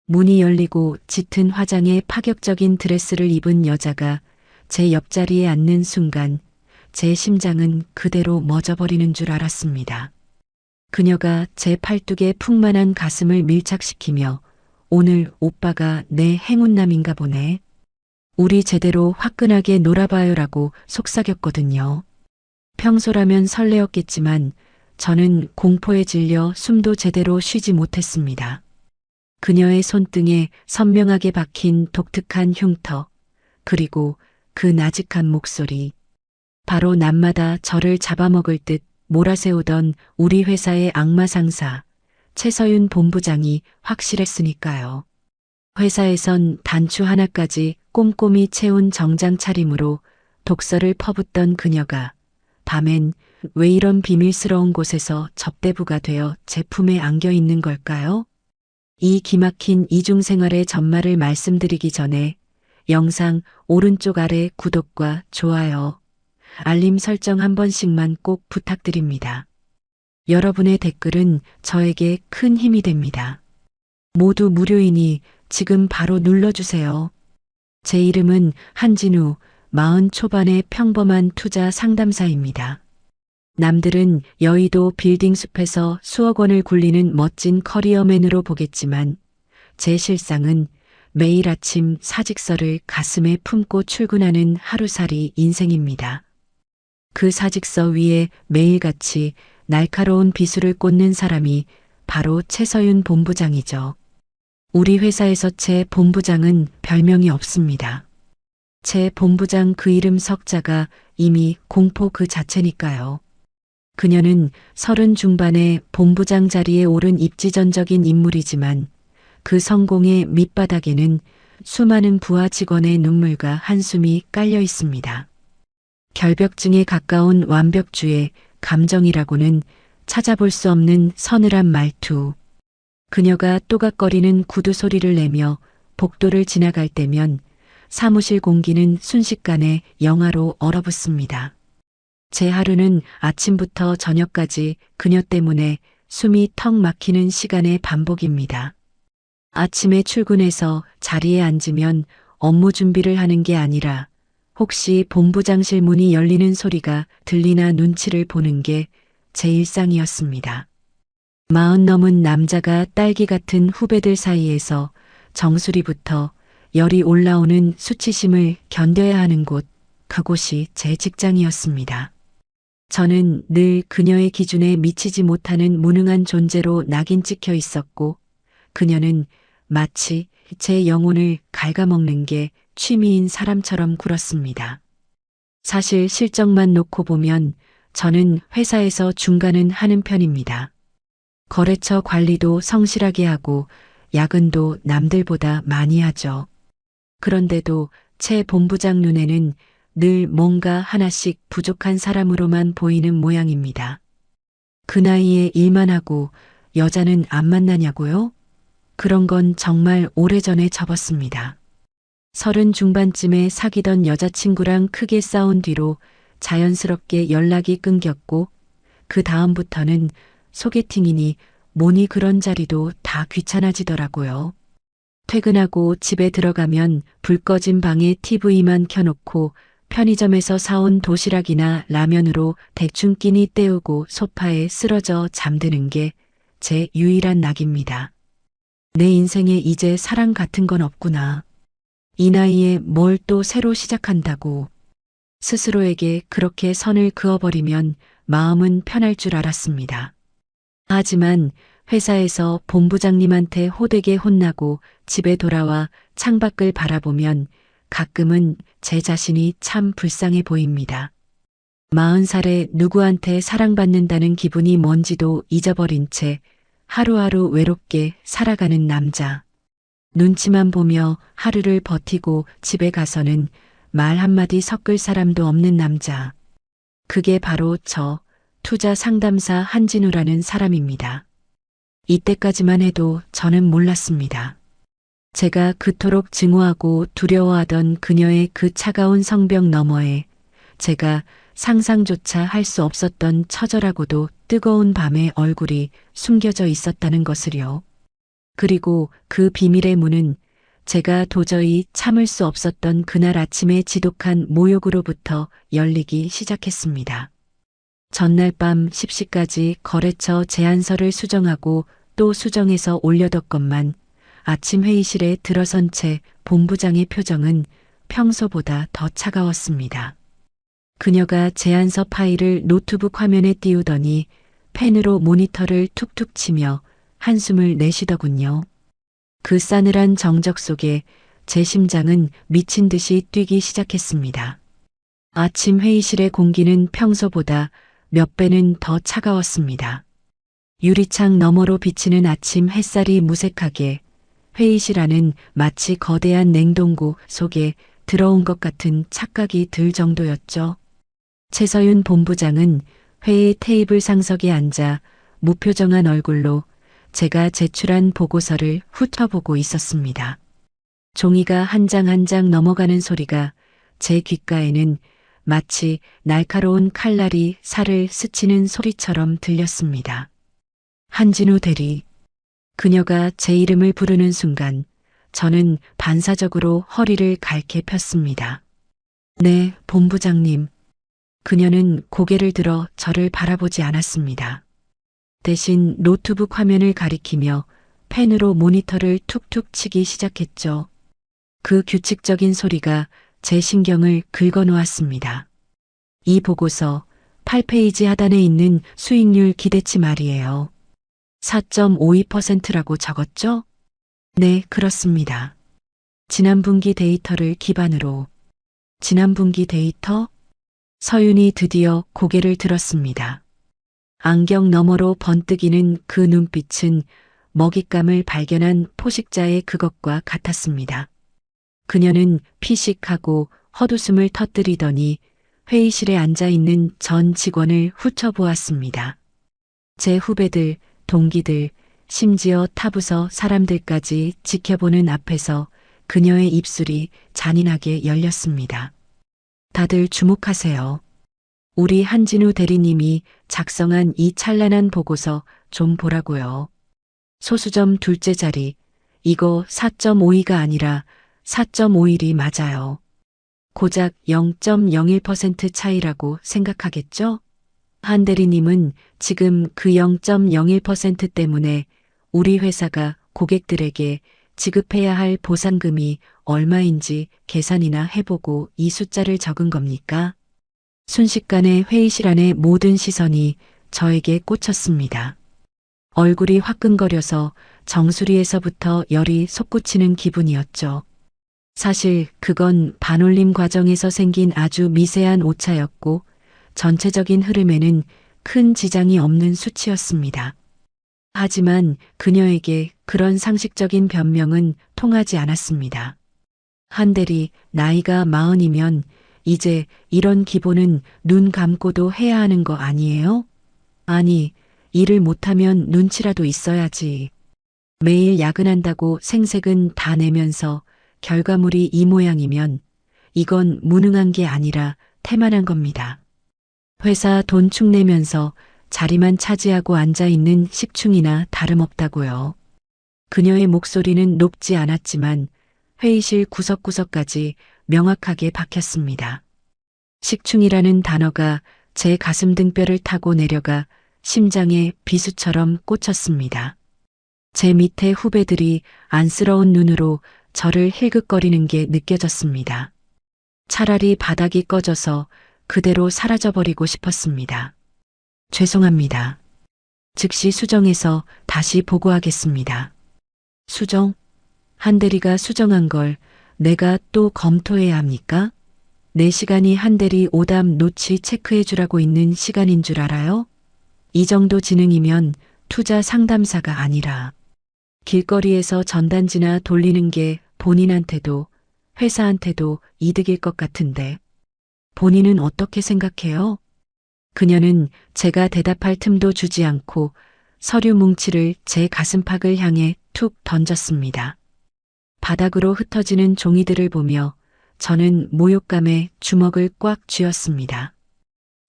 문이 열리고 짙은 화장에 파격적인 드레스를 입은 여자가 제 옆자리에 앉는 순간 제 심장은 그대로 멎어버리는 줄 알았습니다. 그녀가 제 팔뚝에 풍만한 가슴을 밀착시키며 오늘 오빠가 내 행운남인가 보네. 우리 제대로 화끈하게 놀아봐요라고 속삭였거든요. 평소라면 설레었겠지만 저는 공포에 질려 숨도 제대로 쉬지 못했습니다. 그녀의 손등에 선명하게 박힌 독특한 흉터, 그리고 그 나직한 목소리. 바로 낮마다 저를 잡아먹을 듯 몰아세우던 우리 회사의 악마 상사, 최서윤 본부장이 확실했으니까요. 회사에선 단추 하나까지 꼼꼼히 채운 정장 차림으로 독서를 퍼붓던 그녀가 밤엔 왜 이런 비밀스러운 곳에서 접대부가 되어 제 품에 안겨 있는 걸까요? 이 기막힌 이중생활의 전말을 말씀드리기 전에 영상 오른쪽 아래 구독과 좋아요, 알림 설정 한 번씩만 꼭 부탁드립니다. 여러분의 댓글은 저에게 큰 힘이 됩니다. 모두 무료이니 지금 바로 눌러주세요. 제 이름은 한진우, 40 초반의 평범한 투자 상담사입니다. 남들은 여의도 빌딩 숲에서 수억 원을 굴리는 멋진 커리어맨으로 보겠지만 제 실상은 매일 아침 사직서를 가슴에 품고 출근하는 하루살이 인생입니다. 그 사직서 위에 매일같이 날카로운 비수를 꽂는 사람이 바로 최서윤 본부장이죠. 우리 회사에서 최 본부장은 별명이 없습니다. 최 본부장 그 이름 석자가 이미 공포 그 자체니까요. 그녀는 30 중반의 본부장 자리에 오른 입지전적인 인물이지만 그 성공의 밑바닥에는 수많은 부하 직원의 눈물과 한숨이 깔려 있습니다. 결벽증에 가까운 완벽주의 감정이라고는 찾아볼 수 없는 서늘한 말투. 그녀가 또각거리는 구두 소리를 내며 복도를 지나갈 때면 사무실 공기는 순식간에 영하로 얼어붙습니다. 제 하루는 아침부터 저녁까지 그녀 때문에 숨이 턱 막히는 시간의 반복입니다. 아침에 출근해서 자리에 앉으면 업무 준비를 하는 게 아니라 혹시 본부장실 문이 열리는 소리가 들리나 눈치를 보는 게 제 일상이었습니다. 40 넘은 남자가 딸기 같은 후배들 사이에서 정수리부터 열이 올라오는 수치심을 견뎌야 하는 곳, 그곳이 제 직장이었습니다. 저는 늘 그녀의 기준에 미치지 못하는 무능한 존재로 낙인 찍혀 있었고 그녀는 마치 제 영혼을 갉아먹는 게 취미인 사람처럼 굴었습니다. 사실 실적만 놓고 보면 저는 회사에서 중간은 하는 편입니다. 거래처 관리도 성실하게 하고 야근도 남들보다 많이 하죠. 그런데도 최 본부장 눈에는 늘 뭔가 하나씩 부족한 사람으로만 보이는 모양입니다. 그 나이에 일만 하고 여자는 안 만나냐고요? 그런 건 정말 오래전에 접었습니다. 30 중반쯤에 사귀던 여자친구랑 크게 싸운 뒤로 자연스럽게 연락이 끊겼고 그 다음부터는 소개팅이니 뭐니 그런 자리도 다 귀찮아지더라고요. 퇴근하고 집에 들어가면 불 꺼진 방에 TV만 켜놓고 편의점에서 사온 도시락이나 라면으로 대충 끼니 때우고 소파에 쓰러져 잠드는 게 제 유일한 낙입니다. 내 인생에 이제 사랑 같은 건 없구나. 이 나이에 뭘 또 새로 시작한다고. 스스로에게 그렇게 선을 그어버리면 마음은 편할 줄 알았습니다. 하지만 회사에서 본부장님한테 호되게 혼나고 집에 돌아와 창밖을 바라보면 가끔은 제 자신이 참 불쌍해 보입니다. 40살에 누구한테 사랑받는다는 기분이 뭔지도 잊어버린 채 하루하루 외롭게 살아가는 남자. 눈치만 보며 하루를 버티고 집에 가서는 말 한마디 섞을 사람도 없는 남자. 그게 바로 저 투자 상담사 한진우라는 사람입니다. 이때까지만 해도 저는 몰랐습니다. 제가 그토록 증오하고 두려워하던 그녀의 그 차가운 성벽 너머에 제가 상상조차 할 수 없었던 처절하고도 뜨거운 밤의 얼굴이 숨겨져 있었다는 것을요. 그리고 그 비밀의 문은 제가 도저히 참을 수 없었던 그날 아침의 지독한 모욕으로부터 열리기 시작했습니다. 전날 밤 10시까지 거래처 제안서를 수정하고 또 수정해서 올려뒀건만 아침 회의실에 들어선 채 본부장의 표정은 평소보다 더 차가웠습니다. 그녀가 제안서 파일을 노트북 화면에 띄우더니 펜으로 모니터를 툭툭 치며 한숨을 내쉬더군요. 그 싸늘한 정적 속에 제 심장은 미친 듯이 뛰기 시작했습니다. 아침 회의실의 공기는 평소보다 몇 배는 더 차가웠습니다. 유리창 너머로 비치는 아침 햇살이 무색하게 회의실 안은 마치 거대한 냉동고 속에 들어온 것 같은 착각이 들 정도였죠. 최서윤 본부장은 회의 테이블 상석에 앉아 무표정한 얼굴로 제가 제출한 보고서를 훑어보고 있었습니다. 종이가 한 장 한 장 넘어가는 소리가 제 귓가에는 마치 날카로운 칼날이 살을 스치는 소리처럼 들렸습니다. 한진우 대리. 그녀가 제 이름을 부르는 순간 저는 반사적으로 허리를 갈게 폈습니다. 네, 본부장님. 그녀는 고개를 들어 저를 바라보지 않았습니다. 대신 노트북 화면을 가리키며 펜으로 모니터를 툭툭 치기 시작했죠. 그 규칙적인 소리가 제 신경을 긁어놓았습니다. 이 보고서 8페이지 하단에 있는 수익률 기대치 말이에요. 4.52%라고 적었죠? 네, 그렇습니다. 지난 분기 데이터를 기반으로. 지난 분기 데이터? 서윤이 드디어 고개를 들었습니다. 안경 너머로 번뜩이는 그 눈빛은 먹잇감을 발견한 포식자의 그것과 같았습니다. 그녀는 피식하고 헛웃음을 터뜨리더니 회의실에 앉아있는 전 직원을 훑어보았습니다. 제 후배들, 동기들, 심지어 타부서 사람들까지 지켜보는 앞에서 그녀의 입술이 잔인하게 열렸습니다. 다들 주목하세요. 우리 한진우 대리님이 작성한 이 찬란한 보고서 좀 보라고요. 소수점 둘째 자리, 이거 4.52가 아니라 4.51이 맞아요. 고작 0.01% 차이라고 생각하겠죠? 한 대리님은 지금 그 0.01% 때문에 우리 회사가 고객들에게 지급해야 할 보상금이 얼마인지 계산이나 해보고 이 숫자를 적은 겁니까? 순식간에 회의실 안의 모든 시선이 저에게 꽂혔습니다. 얼굴이 화끈거려서 정수리에서부터 열이 솟구치는 기분이었죠. 사실 그건 반올림 과정에서 생긴 아주 미세한 오차였고 전체적인 흐름에는 큰 지장이 없는 수치였습니다. 하지만 그녀에게 그런 상식적인 변명은 통하지 않았습니다. 한 대리 나이가 40이면 이제 이런 기본은 눈 감고도 해야 하는 거 아니에요? 아니, 일을 못하면 눈치라도 있어야지. 매일 야근한다고 생색은 다 내면서 결과물이 이 모양이면 이건 무능한 게 아니라 태만한 겁니다. 회사 돈 축내면서 자리만 차지하고 앉아있는 식충이나 다름없다고요. 그녀의 목소리는 높지 않았지만 회의실 구석구석까지 명확하게 박혔습니다. 식충이라는 단어가 제 가슴 등뼈를 타고 내려가 심장에 비수처럼 꽂혔습니다. 제 밑에 후배들이 안쓰러운 눈으로 저를 힐끗거리는 게 느껴졌습니다. 차라리 바닥이 꺼져서 그대로 사라져버리고 싶었습니다. 죄송합니다. 즉시 수정해서 다시 보고하겠습니다. 수정? 한 대리가 수정한 걸 내가 또 검토해야 합니까? 내 시간이 한 대리 오답 노치 체크해 주라고 있는 시간인 줄 알아요? 이 정도 지능이면 투자 상담사가 아니라 길거리에서 전단지나 돌리는 게 본인한테도 회사한테도 이득일 것 같은데 본인은 어떻게 생각해요? 그녀는 제가 대답할 틈도 주지 않고 서류 뭉치를 제 가슴팍을 향해 툭 던졌습니다. 바닥으로 흩어지는 종이들을 보며 저는 모욕감에 주먹을 꽉 쥐었습니다.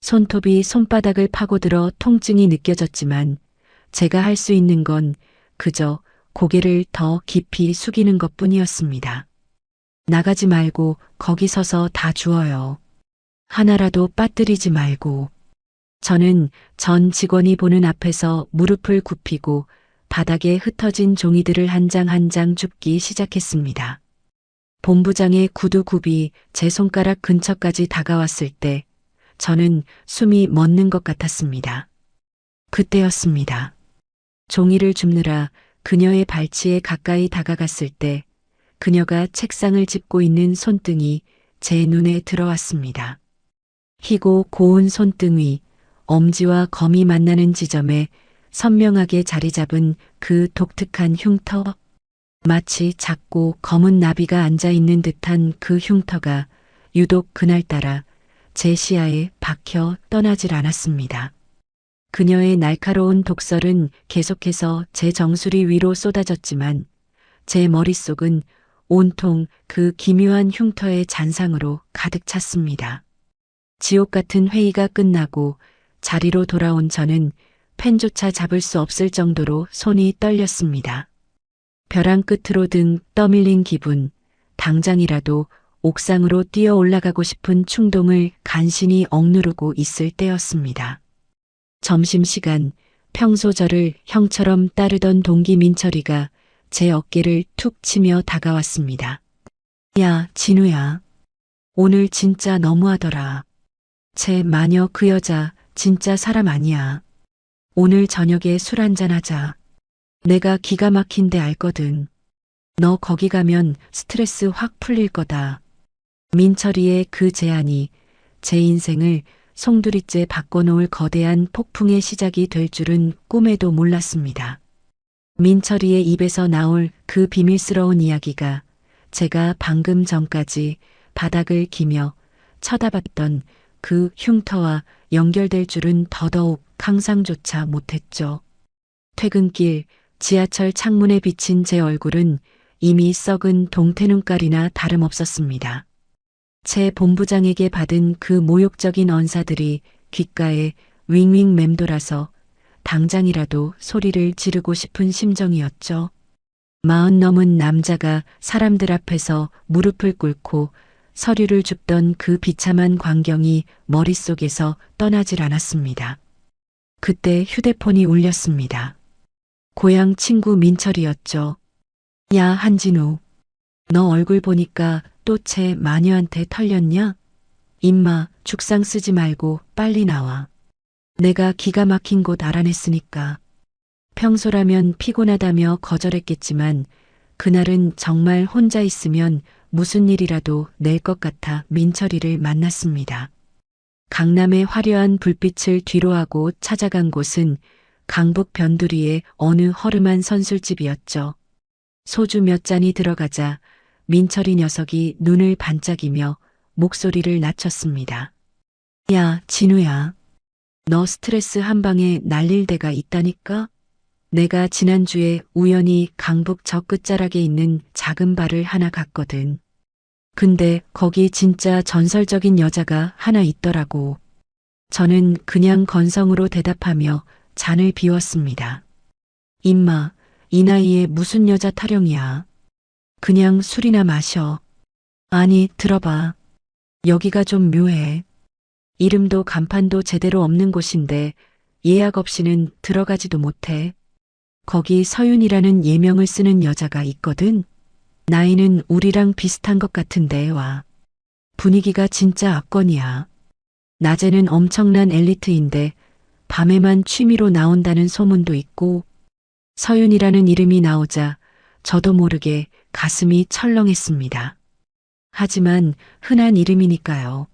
손톱이 손바닥을 파고들어 통증이 느껴졌지만 제가 할 수 있는 건 그저 고개를 더 깊이 숙이는 것뿐이었습니다. 나가지 말고 거기 서서 다 주워요. 하나라도 빠뜨리지 말고. 저는 전 직원이 보는 앞에서 무릎을 굽히고 바닥에 흩어진 종이들을 한 장 한 장 줍기 시작했습니다. 본부장의 구두굽이 제 손가락 근처까지 다가왔을 때 저는 숨이 멎는 것 같았습니다. 그때였습니다. 종이를 줍느라 그녀의 발치에 가까이 다가갔을 때 그녀가 책상을 짚고 있는 손등이 제 눈에 들어왔습니다. 희고 고운 손등 위 엄지와 검이 만나는 지점에 선명하게 자리 잡은 그 독특한 흉터. 마치 작고 검은 나비가 앉아 있는 듯한 그 흉터가 유독 그날따라 제 시야에 박혀 떠나질 않았습니다. 그녀의 날카로운 독설은 계속해서 제 정수리 위로 쏟아졌지만 제 머릿속은 온통 그 기묘한 흉터의 잔상으로 가득 찼습니다. 지옥 같은 회의가 끝나고 자리로 돌아온 저는 펜조차 잡을 수 없을 정도로 손이 떨렸습니다. 벼랑 끝으로 등 떠밀린 기분, 당장이라도 옥상으로 뛰어 올라가고 싶은 충동을 간신히 억누르고 있을 때였습니다. 점심시간, 평소 저를 형처럼 따르던 동기 민철이가 제 어깨를 툭 치며 다가왔습니다. 야, 진우야. 오늘 진짜 너무하더라. 제 마녀 그 여자 진짜 사람 아니야. 오늘 저녁에 술 한잔 하자. 내가 기가 막힌데 알거든. 너 거기 가면 스트레스 확 풀릴 거다. 민철이의 그 제안이 제 인생을 송두리째 바꿔놓을 거대한 폭풍의 시작이 될 줄은 꿈에도 몰랐습니다. 민철이의 입에서 나올 그 비밀스러운 이야기가 제가 방금 전까지 바닥을 기며 쳐다봤던 그 흉터와 연결될 줄은 더더욱 상상조차 못했죠. 퇴근길 지하철 창문에 비친 제 얼굴은 이미 썩은 동태눈깔이나 다름없었습니다. 제 본부장에게 받은 그 모욕적인 언사들이 귓가에 윙윙 맴돌아서 당장이라도 소리를 지르고 싶은 심정이었죠. 40 넘은 남자가 사람들 앞에서 무릎을 꿇고 서류를 줍던 그 비참한 광경이 머릿속에서 떠나질 않았습니다. 그때 휴대폰이 울렸습니다. 고향 친구 민철이었죠. 야, 한진우. 너 얼굴 보니까 또 쟤 마녀한테 털렸냐? 임마, 죽상 쓰지 말고 빨리 나와. 내가 기가 막힌 곳 알아냈으니까. 평소라면 피곤하다며 거절했겠지만 그날은 정말 혼자 있으면 무슨 일이라도 낼 것 같아 민철이를 만났습니다. 강남의 화려한 불빛을 뒤로하고 찾아간 곳은 강북 변두리의 어느 허름한 선술집이었죠. 소주 몇 잔이 들어가자 민철이 녀석이 눈을 반짝이며 목소리를 낮췄습니다. 야, 진우야. 너 스트레스 한 방에 날릴 데가 있다니까? 내가 지난주에 우연히 강북 저 끝자락에 있는 작은 바를 하나 갔거든. 근데 거기 진짜 전설적인 여자가 하나 있더라고. 저는 그냥 건성으로 대답하며 잔을 비웠습니다. 임마, 이 나이에 무슨 여자 타령이야. 그냥 술이나 마셔. 아니, 들어봐. 여기가 좀 묘해. 이름도 간판도 제대로 없는 곳인데 예약 없이는 들어가지도 못해. 거기 서윤이라는 예명을 쓰는 여자가 있거든. 나이는 우리랑 비슷한 것 같은데 와. 분위기가 진짜 압권이야. 낮에는 엄청난 엘리트인데 밤에만 취미로 나온다는 소문도 있고. 서윤이라는 이름이 나오자 저도 모르게 가슴이 철렁했습니다. 하지만 흔한 이름이니까요.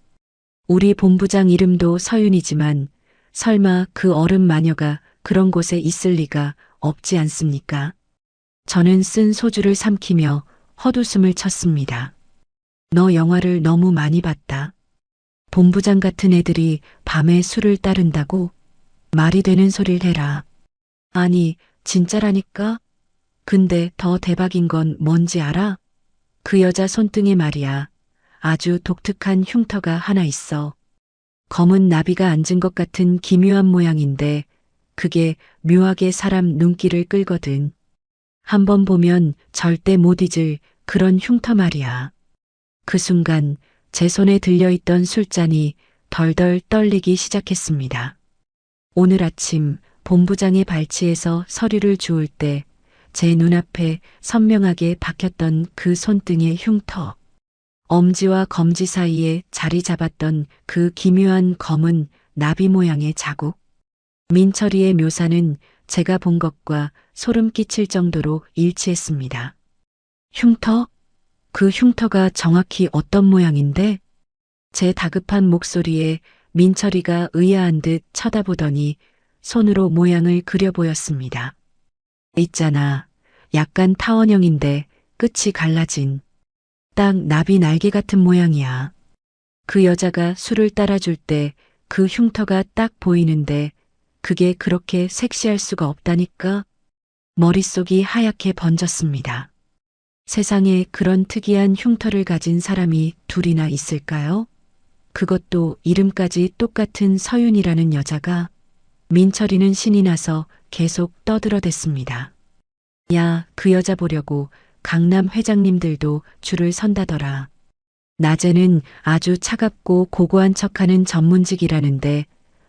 우리 본부장 이름도 서윤이지만 설마 그 어른 마녀가 그런 곳에 있을 리가 없지 않습니까? 저는 쓴 소주를 삼키며 헛웃음을 쳤습니다. 너 영화를 너무 많이 봤다. 본부장 같은 애들이 밤에 술을 따른다고? 말이 되는 소리를 해라. 아니, 진짜라니까? 근데 더 대박인 건 뭔지 알아? 그 여자 손등에 말이야. 아주 독특한 흉터가 하나 있어. 검은 나비가 앉은 것 같은 기묘한 모양인데 그게 묘하게 사람 눈길을 끌거든. 한 번 보면 절대 못 잊을 그런 흉터 말이야. 그 순간 제 손에 들려있던 술잔이 덜덜 떨리기 시작했습니다. 오늘 아침 본부장의 발치에서 서류를 주울 때 제 눈앞에 선명하게 박혔던 그 손등의 흉터. 엄지와 검지 사이에 자리 잡았던 그 기묘한 검은 나비 모양의 자국. 민철이의 묘사는 제가 본 것과 소름 끼칠 정도로 일치했습니다. 흉터? 그 흉터가 정확히 어떤 모양인데? 제 다급한 목소리에 민철이가 의아한 듯 쳐다보더니 손으로 모양을 그려 보였습니다. 있잖아. 약간 타원형인데 끝이 갈라진. 딱 나비 날개 같은 모양이야. 그 여자가 술을 따라줄 때 그 흉터가 딱 보이는데 그게 그렇게 섹시할 수가 없다니까? 머릿속이 하얗게 번졌습니다. 세상에 그런 특이한 흉터를 가진 사람이 둘이나 있을까요? 그것도 이름까지 똑같은 서윤이라는 여자가. 민철이는 신이 나서 계속 떠들어댔습니다. 야, 그 여자 보려고 강남 회장님들도 줄을 선다더라. 낮에는 아주 차갑고 고고한 척하는 전문직이라는데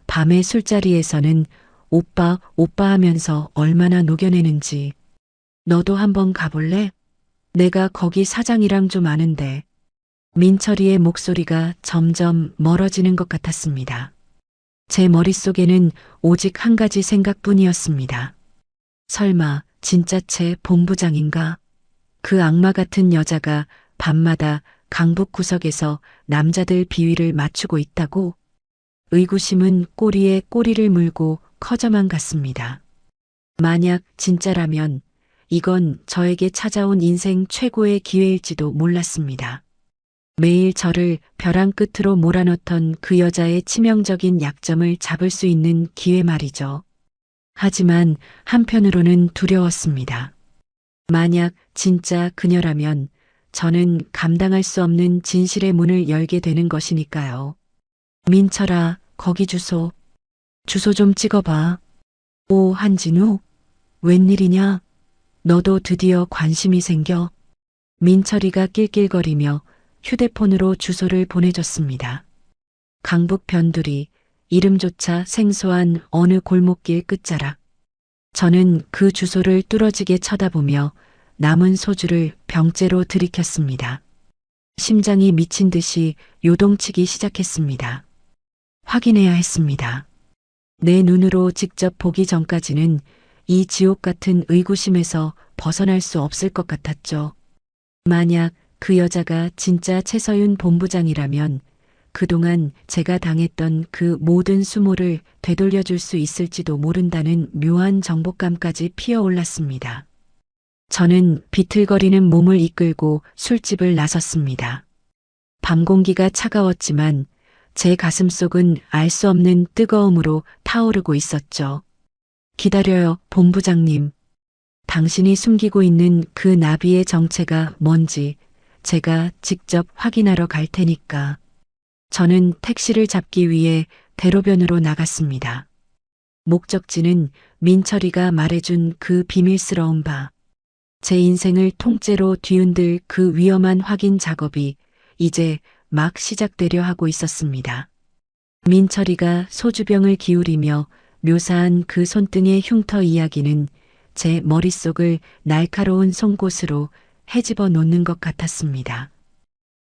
밤에 술자리에서는 오빠, 오빠 하면서 얼마나 녹여내는지. 너도 한번 가볼래? 내가 거기 사장이랑 좀 아는데. 민철이의 목소리가 점점 멀어지는 것 같았습니다. 제 머릿속에는 오직 한 가지 생각뿐이었습니다. 설마 진짜 제 본부장인가? 그 악마 같은 여자가 밤마다 강북 구석에서 남자들 비위를 맞추고 있다고? 의구심은 꼬리에 꼬리를 물고 커져만 갔습니다. 만약 진짜라면 이건 저에게 찾아온 인생 최고의 기회일지도 몰랐습니다. 매일 저를 벼랑 끝으로 몰아넣던 그 여자의 치명적인 약점을 잡을 수 있는 기회 말이죠. 하지만 한편으로는 두려웠습니다. 만약 진짜 그녀라면 저는 감당할 수 없는 진실의 문을 열게 되는 것이니까요. 민철아, 거기 주소. 주소 좀 찍어봐. 오, 한진우? 웬일이냐? 너도 드디어 관심이 생겨? 민철이가 낄낄거리며 휴대폰으로 주소를 보내줬습니다. 강북 변두리, 이름조차 생소한 어느 골목길 끝자락. 저는 그 주소를 뚫어지게 쳐다보며 남은 소주를 병째로 들이켰습니다. 심장이 미친 듯이 요동치기 시작했습니다. 확인해야 했습니다. 내 눈으로 직접 보기 전까지는 이 지옥 같은 의구심에서 벗어날 수 없을 것 같았죠. 만약 그 여자가 진짜 최서윤 본부장이라면 그동안 제가 당했던 그 모든 수모를 되돌려줄 수 있을지도 모른다는 묘한 정복감까지 피어올랐습니다. 저는 비틀거리는 몸을 이끌고 술집을 나섰습니다. 밤 공기가 차가웠지만 제 가슴속은 알 수 없는 뜨거움으로 타오르고 있었죠. 기다려요, 본부장님. 당신이 숨기고 있는 그 나비의 정체가 뭔지 제가 직접 확인하러 갈 테니까. 저는 택시를 잡기 위해 대로변으로 나갔습니다. 목적지는 민철이가 말해준 그 비밀스러운 바. 제 인생을 통째로 뒤흔들 그 위험한 확인 작업이 이제 막 시작되려 하고 있었습니다. 민철이가 소주병을 기울이며 묘사한 그 손등의 흉터 이야기는 제 머릿속을 날카로운 송곳으로 헤집어 놓는 것 같았습니다.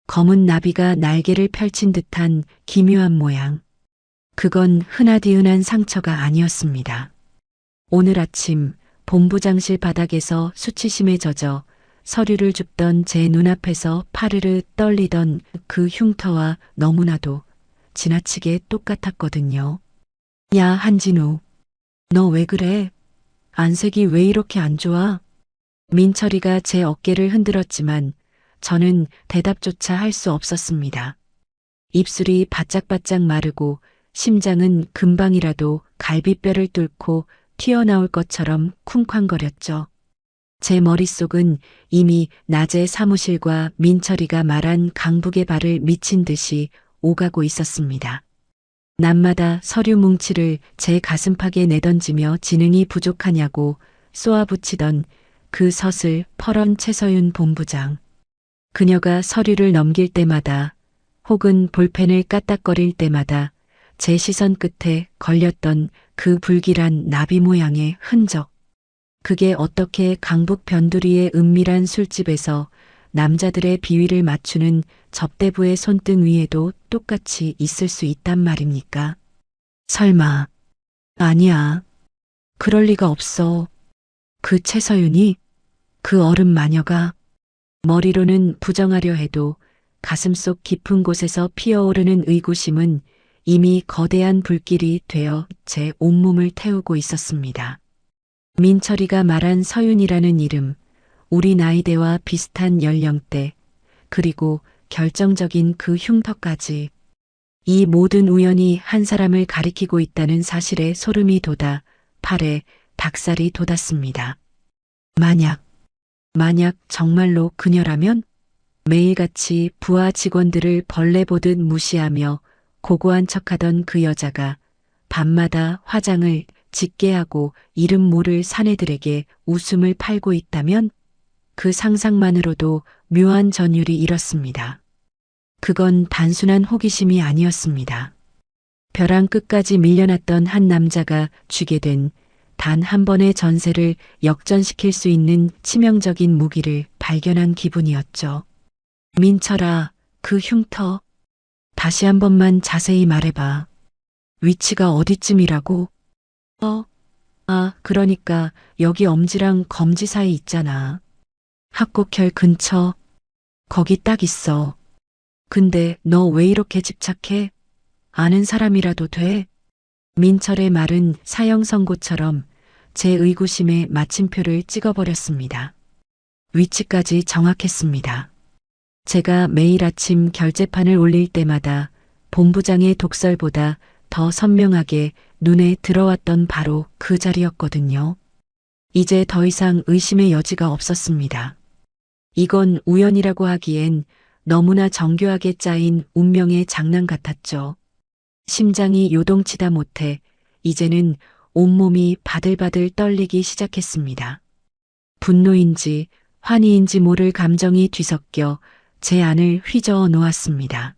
검은 나비가 날개를 펼친 듯한 기묘한 모양. 그건 흔하디흔한 상처가 아니었습니다. 오늘 아침 본부장실 바닥에서 수치심에 젖어 서류를 줍던 제 눈앞에서 파르르 떨리던 그 흉터와 너무나도 지나치게 똑같았거든요. 야, 한진우. 너 왜 그래? 안색이 왜 이렇게 안 좋아? 민철이가 제 어깨를 흔들었지만 저는 대답조차 할 수 없었습니다. 입술이 바짝바짝 마르고 심장은 금방이라도 갈비뼈를 뚫고 튀어나올 것처럼 쿵쾅거렸죠. 제 머릿속은 이미 낮에 사무실과 민철이가 말한 강북의 발을 미친 듯이 오가고 있었습니다. 낮마다 서류 뭉치를 제 가슴팍에 내던지며 지능이 부족하냐고 쏘아붙이던 그 서슬 퍼런 최서윤 본부장. 그녀가 서류를 넘길 때마다 혹은 볼펜을 까딱거릴 때마다 제 시선 끝에 걸렸던 그 불길한 나비 모양의 흔적. 그게 어떻게 강북 변두리의 은밀한 술집에서 남자들의 비위를 맞추는 접대부의 손등 위에도 똑같이 있을 수 있단 말입니까? 설마. 아니야. 그럴 리가 없어. 그 최서윤이, 그 어른 마녀가 머리로는 부정하려 해도 가슴속 깊은 곳에서 피어오르는 의구심은 이미 거대한 불길이 되어 제 온몸을 태우고 있었습니다. 민철이가 말한 서윤이라는 이름, 우리 나이대와 비슷한 연령대, 그리고 결정적인 그 흉터까지. 이 모든 우연이 한 사람을 가리키고 있다는 사실에 소름이 돋아 팔에 닭살이 돋았습니다. 만약 정말로 그녀라면 매일같이 부하 직원들을 벌레 보듯 무시하며 고고한 척하던 그 여자가 밤마다 화장을 짙게 하고 이름 모를 사내들에게 웃음을 팔고 있다면 그 상상만으로도 묘한 전율이 일었습니다. 그건 단순한 호기심이 아니었습니다. 벼랑 끝까지 밀려났던 한 남자가 쥐게 된 단 한 번의 전세를 역전시킬 수 있는 치명적인 무기를 발견한 기분이었죠. 민철아, 그 흉터. 다시 한 번만 자세히 말해봐. 위치가 어디쯤이라고? 그러니까 여기 엄지랑 검지 사이 있잖아. 합곡혈 근처. 거기 딱 있어. 근데 너 왜 이렇게 집착해? 아는 사람이라도 돼? 민철의 말은 사형 선고처럼 제 의구심에 마침표를 찍어버렸습니다. 위치까지 정확했습니다. 제가 매일 아침 결제판을 올릴 때마다 본부장의 독설보다 더 선명하게 눈에 들어왔던 바로 그 자리였거든요. 이제 더 이상 의심의 여지가 없었습니다. 이건 우연이라고 하기엔 너무나 정교하게 짜인 운명의 장난 같았죠. 심장이 요동치다 못해 이제는 온몸이 바들바들 떨리기 시작했습니다. 분노인지 환희인지 모를 감정이 뒤섞여 제 안을 휘저어 놓았습니다.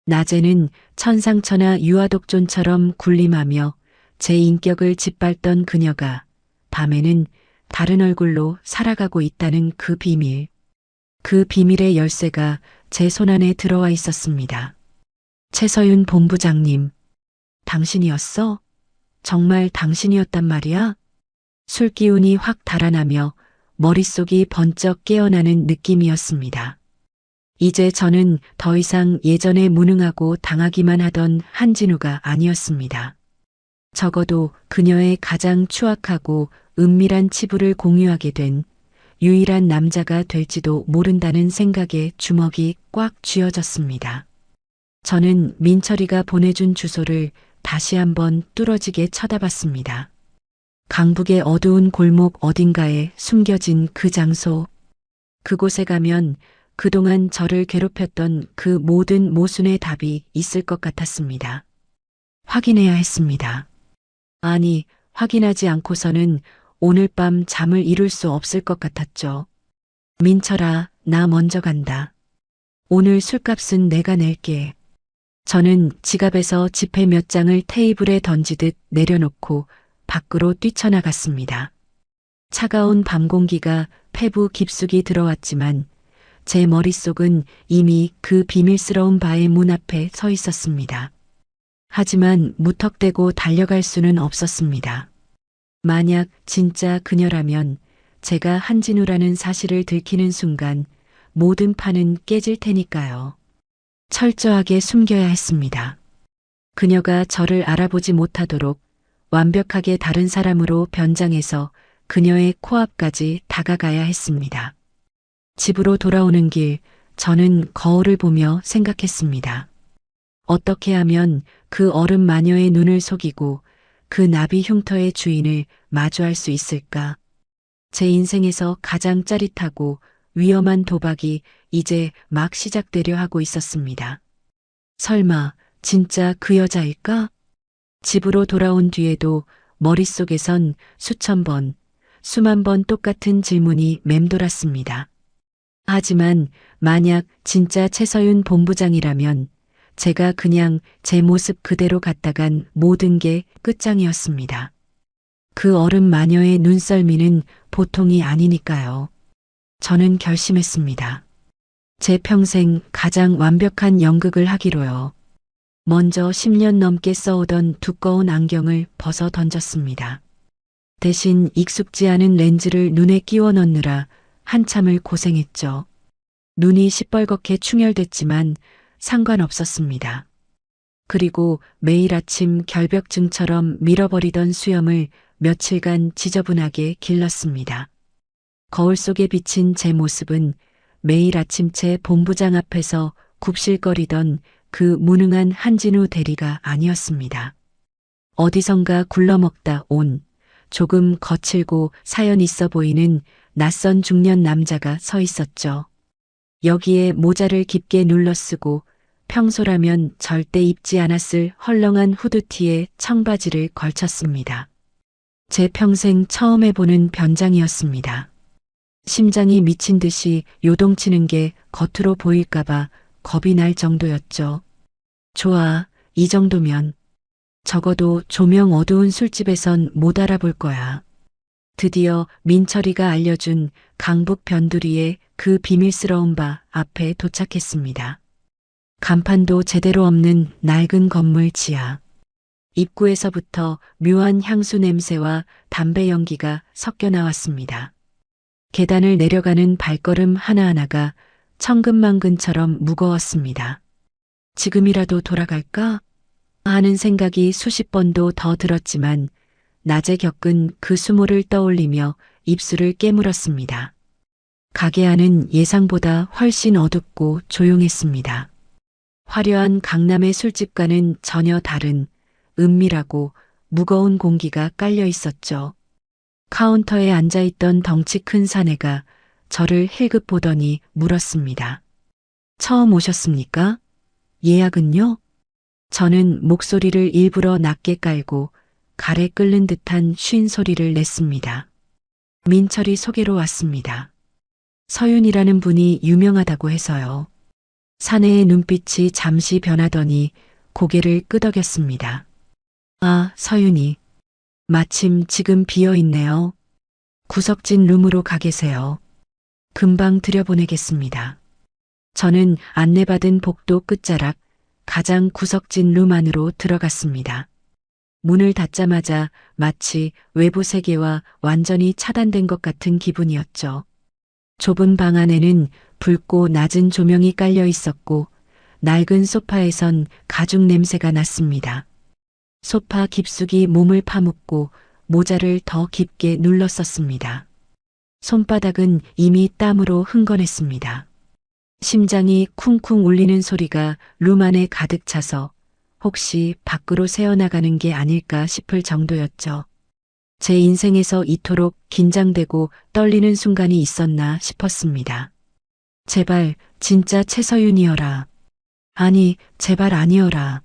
낮에는 천상천하 유아독존처럼 군림하며 제 인격을 짓밟던 그녀가 밤에는 다른 얼굴로 살아가고 있다는 그 비밀. 그 비밀의 열쇠가 제 손안에 들어와 있었습니다. 최서윤 본부장님, 당신이었어? 정말 당신이었단 말이야? 술기운이 확 달아나며 머릿속이 번쩍 깨어나는 느낌이었습니다. 이제 저는 더 이상 예전에 무능하고 당하기만 하던 한진우가 아니었습니다. 적어도 그녀의 가장 추악하고 은밀한 치부를 공유하게 된 유일한 남자가 될지도 모른다는 생각에 주먹이 꽉 쥐어졌습니다. 저는 민철이가 보내준 주소를 다시 한번 뚫어지게 쳐다봤습니다. 강북의 어두운 골목 어딘가에 숨겨진 그 장소. 그곳에 가면 그동안 저를 괴롭혔던 그 모든 모순의 답이 있을 것 같았습니다. 확인해야 했습니다. 아니, 확인하지 않고서는 오늘 밤 잠을 이룰 수 없을 것 같았죠. 민철아, 나 먼저 간다. 오늘 술값은 내가 낼게. 저는 지갑에서 지폐 몇 장을 테이블에 던지듯 내려놓고 밖으로 뛰쳐나갔습니다. 차가운 밤 공기가 폐부 깊숙이 들어왔지만 제 머릿속은 이미 그 비밀스러운 바의 문 앞에 서 있었습니다. 하지만 무턱대고 달려갈 수는 없었습니다. 만약 진짜 그녀라면 제가 한진우라는 사실을 들키는 순간 모든 판은 깨질 테니까요. 철저하게 숨겨야 했습니다. 그녀가 저를 알아보지 못하도록 완벽하게 다른 사람으로 변장해서 그녀의 코앞까지 다가가야 했습니다. 집으로 돌아오는 길, 저는 거울을 보며 생각했습니다. 어떻게 하면 그 어른 마녀의 눈을 속이고 그 나비 흉터의 주인을 마주할 수 있을까? 제 인생에서 가장 짜릿하고 위험한 도박이 이제 막 시작되려 하고 있었습니다. 설마 진짜 그 여자일까? 집으로 돌아온 뒤에도 머릿속에선 수천 번, 수만 번 똑같은 질문이 맴돌았습니다. 하지만 만약 진짜 최서윤 본부장이라면 제가 그냥 제 모습 그대로 갔다간 모든 게 끝장이었습니다. 그 어른 마녀의 눈썰미는 보통이 아니니까요. 저는 결심했습니다. 제 평생 가장 완벽한 연극을 하기로요. 먼저 10년 넘게 써오던 두꺼운 안경을 벗어 던졌습니다. 대신 익숙지 않은 렌즈를 눈에 끼워 넣느라 한참을 고생했죠. 눈이 시뻘겋게 충혈됐지만 상관없었습니다. 그리고 매일 아침 결벽증처럼 밀어버리던 수염을 며칠간 지저분하게 길렀습니다. 거울 속에 비친 제 모습은 매일 아침째 본부장 앞에서 굽실거리던 그 무능한 한진우 대리가 아니었습니다. 어디선가 굴러먹다 온 조금 거칠고 사연 있어 보이는 낯선 중년 남자가 서 있었죠. 여기에 모자를 깊게 눌러쓰고 평소라면 절대 입지 않았을 헐렁한 후드티에 청바지를 걸쳤습니다. 제 평생 처음 해보는 변장이었습니다. 심장이 미친 듯이 요동치는 게 겉으로 보일까봐 겁이 날 정도였죠. 좋아, 이 정도면. 적어도 조명 어두운 술집에선 못 알아볼 거야. 드디어 민철이가 알려준 강북 변두리의 그 비밀스러운 바 앞에 도착했습니다. 간판도 제대로 없는 낡은 건물 지하. 입구에서부터 묘한 향수 냄새와 담배 연기가 섞여 나왔습니다. 계단을 내려가는 발걸음 하나하나가 천근만근처럼 무거웠습니다. 지금이라도 돌아갈까? 하는 생각이 수십 번도 더 들었지만 낮에 겪은 그 수모를 떠올리며 입술을 깨물었습니다. 가게 안은 예상보다 훨씬 어둡고 조용했습니다. 화려한 강남의 술집과는 전혀 다른 은밀하고 무거운 공기가 깔려 있었죠. 카운터에 앉아있던 덩치 큰 사내가 저를 힐끗 보더니 물었습니다. 처음 오셨습니까? 예약은요? 저는 목소리를 일부러 낮게 깔고 가래 끓는 듯한 쉰 소리를 냈습니다. 민철이 소개로 왔습니다. 서윤이라는 분이 유명하다고 해서요. 사내의 눈빛이 잠시 변하더니 고개를 끄덕였습니다. 아, 서윤이. 마침 지금 비어있네요. 구석진 룸으로 가 계세요. 금방 들여보내겠습니다. 저는 안내받은 복도 끝자락 가장 구석진 룸 안으로 들어갔습니다. 문을 닫자마자 마치 외부 세계와 완전히 차단된 것 같은 기분이었죠. 좁은 방 안에는 붉고 낮은 조명이 깔려 있었고 낡은 소파에선 가죽 냄새가 났습니다. 소파 깊숙이 몸을 파묻고 모자를 더 깊게 눌렀었습니다. 손바닥은 이미 땀으로 흥건했습니다. 심장이 쿵쿵 울리는 소리가 룸 안에 가득 차서 혹시 밖으로 새어나가는 게 아닐까 싶을 정도였죠. 제 인생에서 이토록 긴장되고 떨리는 순간이 있었나 싶었습니다. 제발 진짜 최서윤이어라. 아니, 제발 아니어라.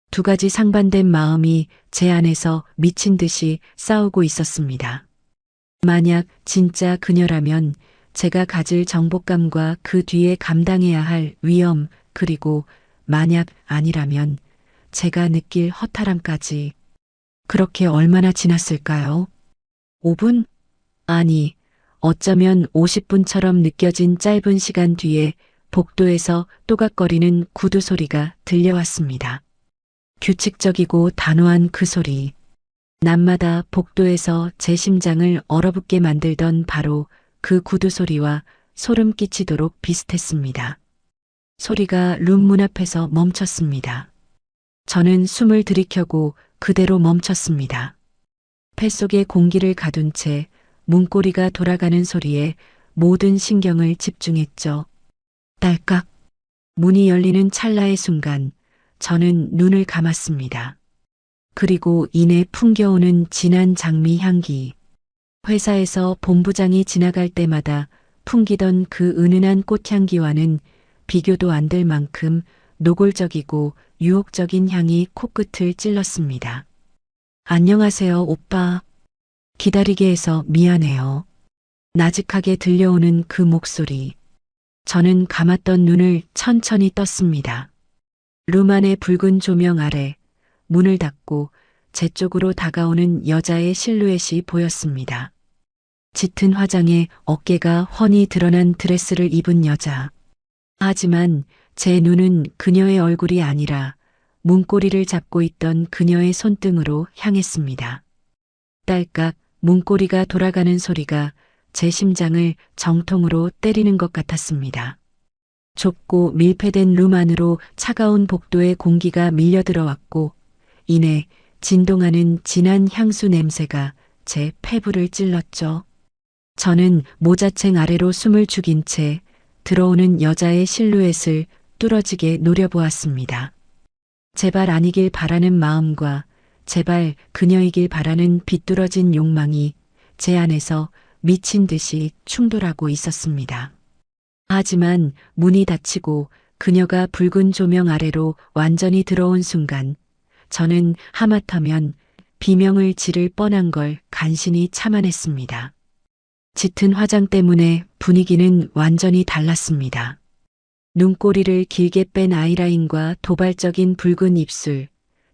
두 가지 상반된 마음이 제 안에서 미친 듯이 싸우고 있었습니다. 만약 진짜 그녀라면 제가 가질 정복감과 그 뒤에 감당해야 할 위험, 그리고 만약 아니라면 제가 느낄 허탈함까지. 그렇게 얼마나 지났을까요? 5분? 아니, 어쩌면 50분처럼 느껴진 짧은 시간 뒤에 복도에서 또각거리는 구두 소리가 들려왔습니다. 규칙적이고 단호한 그 소리. 낮마다 복도에서 제 심장을 얼어붙게 만들던 바로 그 구두 소리와 소름 끼치도록 비슷했습니다. 소리가 룸 문 앞에서 멈췄습니다. 저는 숨을 들이켜고 그대로 멈췄습니다. 폐속에 공기를 가둔 채 문고리가 돌아가는 소리에 모든 신경을 집중했죠. 딸깍. 문이 열리는 찰나의 순간 저는 눈을 감았습니다. 그리고 이내 풍겨오는 진한 장미 향기. 회사에서 본부장이 지나갈 때마다 풍기던 그 은은한 꽃향기와는 비교도 안 될 만큼 노골적이고 유혹적인 향이 코끝을 찔렀습니다. 안녕하세요, 오빠. 기다리게 해서 미안해요. 나직하게 들려오는 그 목소리. 저는 감았던 눈을 천천히 떴습니다. 룸 안의 붉은 조명 아래 문을 닫고 제 쪽으로 다가오는 여자의 실루엣이 보였습니다. 짙은 화장에 어깨가 훤히 드러난 드레스를 입은 여자. 하지만 제 눈은 그녀의 얼굴이 아니라 문고리를 잡고 있던 그녀의 손등으로 향했습니다. 딸깍 문고리가 돌아가는 소리가 제 심장을 정통으로 때리는 것 같았습니다. 좁고 밀폐된 룸 안으로 차가운 복도의 공기가 밀려 들어왔고 이내 진동하는 진한 향수 냄새가 제 폐부를 찔렀죠. 저는 모자챙 아래로 숨을 죽인 채 들어오는 여자의 실루엣을 뚫어지게 노려보았습니다. 제발 아니길 바라는 마음과 제발 그녀이길 바라는 비뚤어진 욕망이 제 안에서 미친 듯이 충돌하고 있었습니다. 하지만 문이 닫히고 그녀가 붉은 조명 아래로 완전히 들어온 순간 저는 하마터면 비명을 지를 뻔한 걸 간신히 참아냈습니다. 짙은 화장 때문에 분위기는 완전히 달랐습니다. 눈꼬리를 길게 뺀 아이라인과 도발적인 붉은 입술,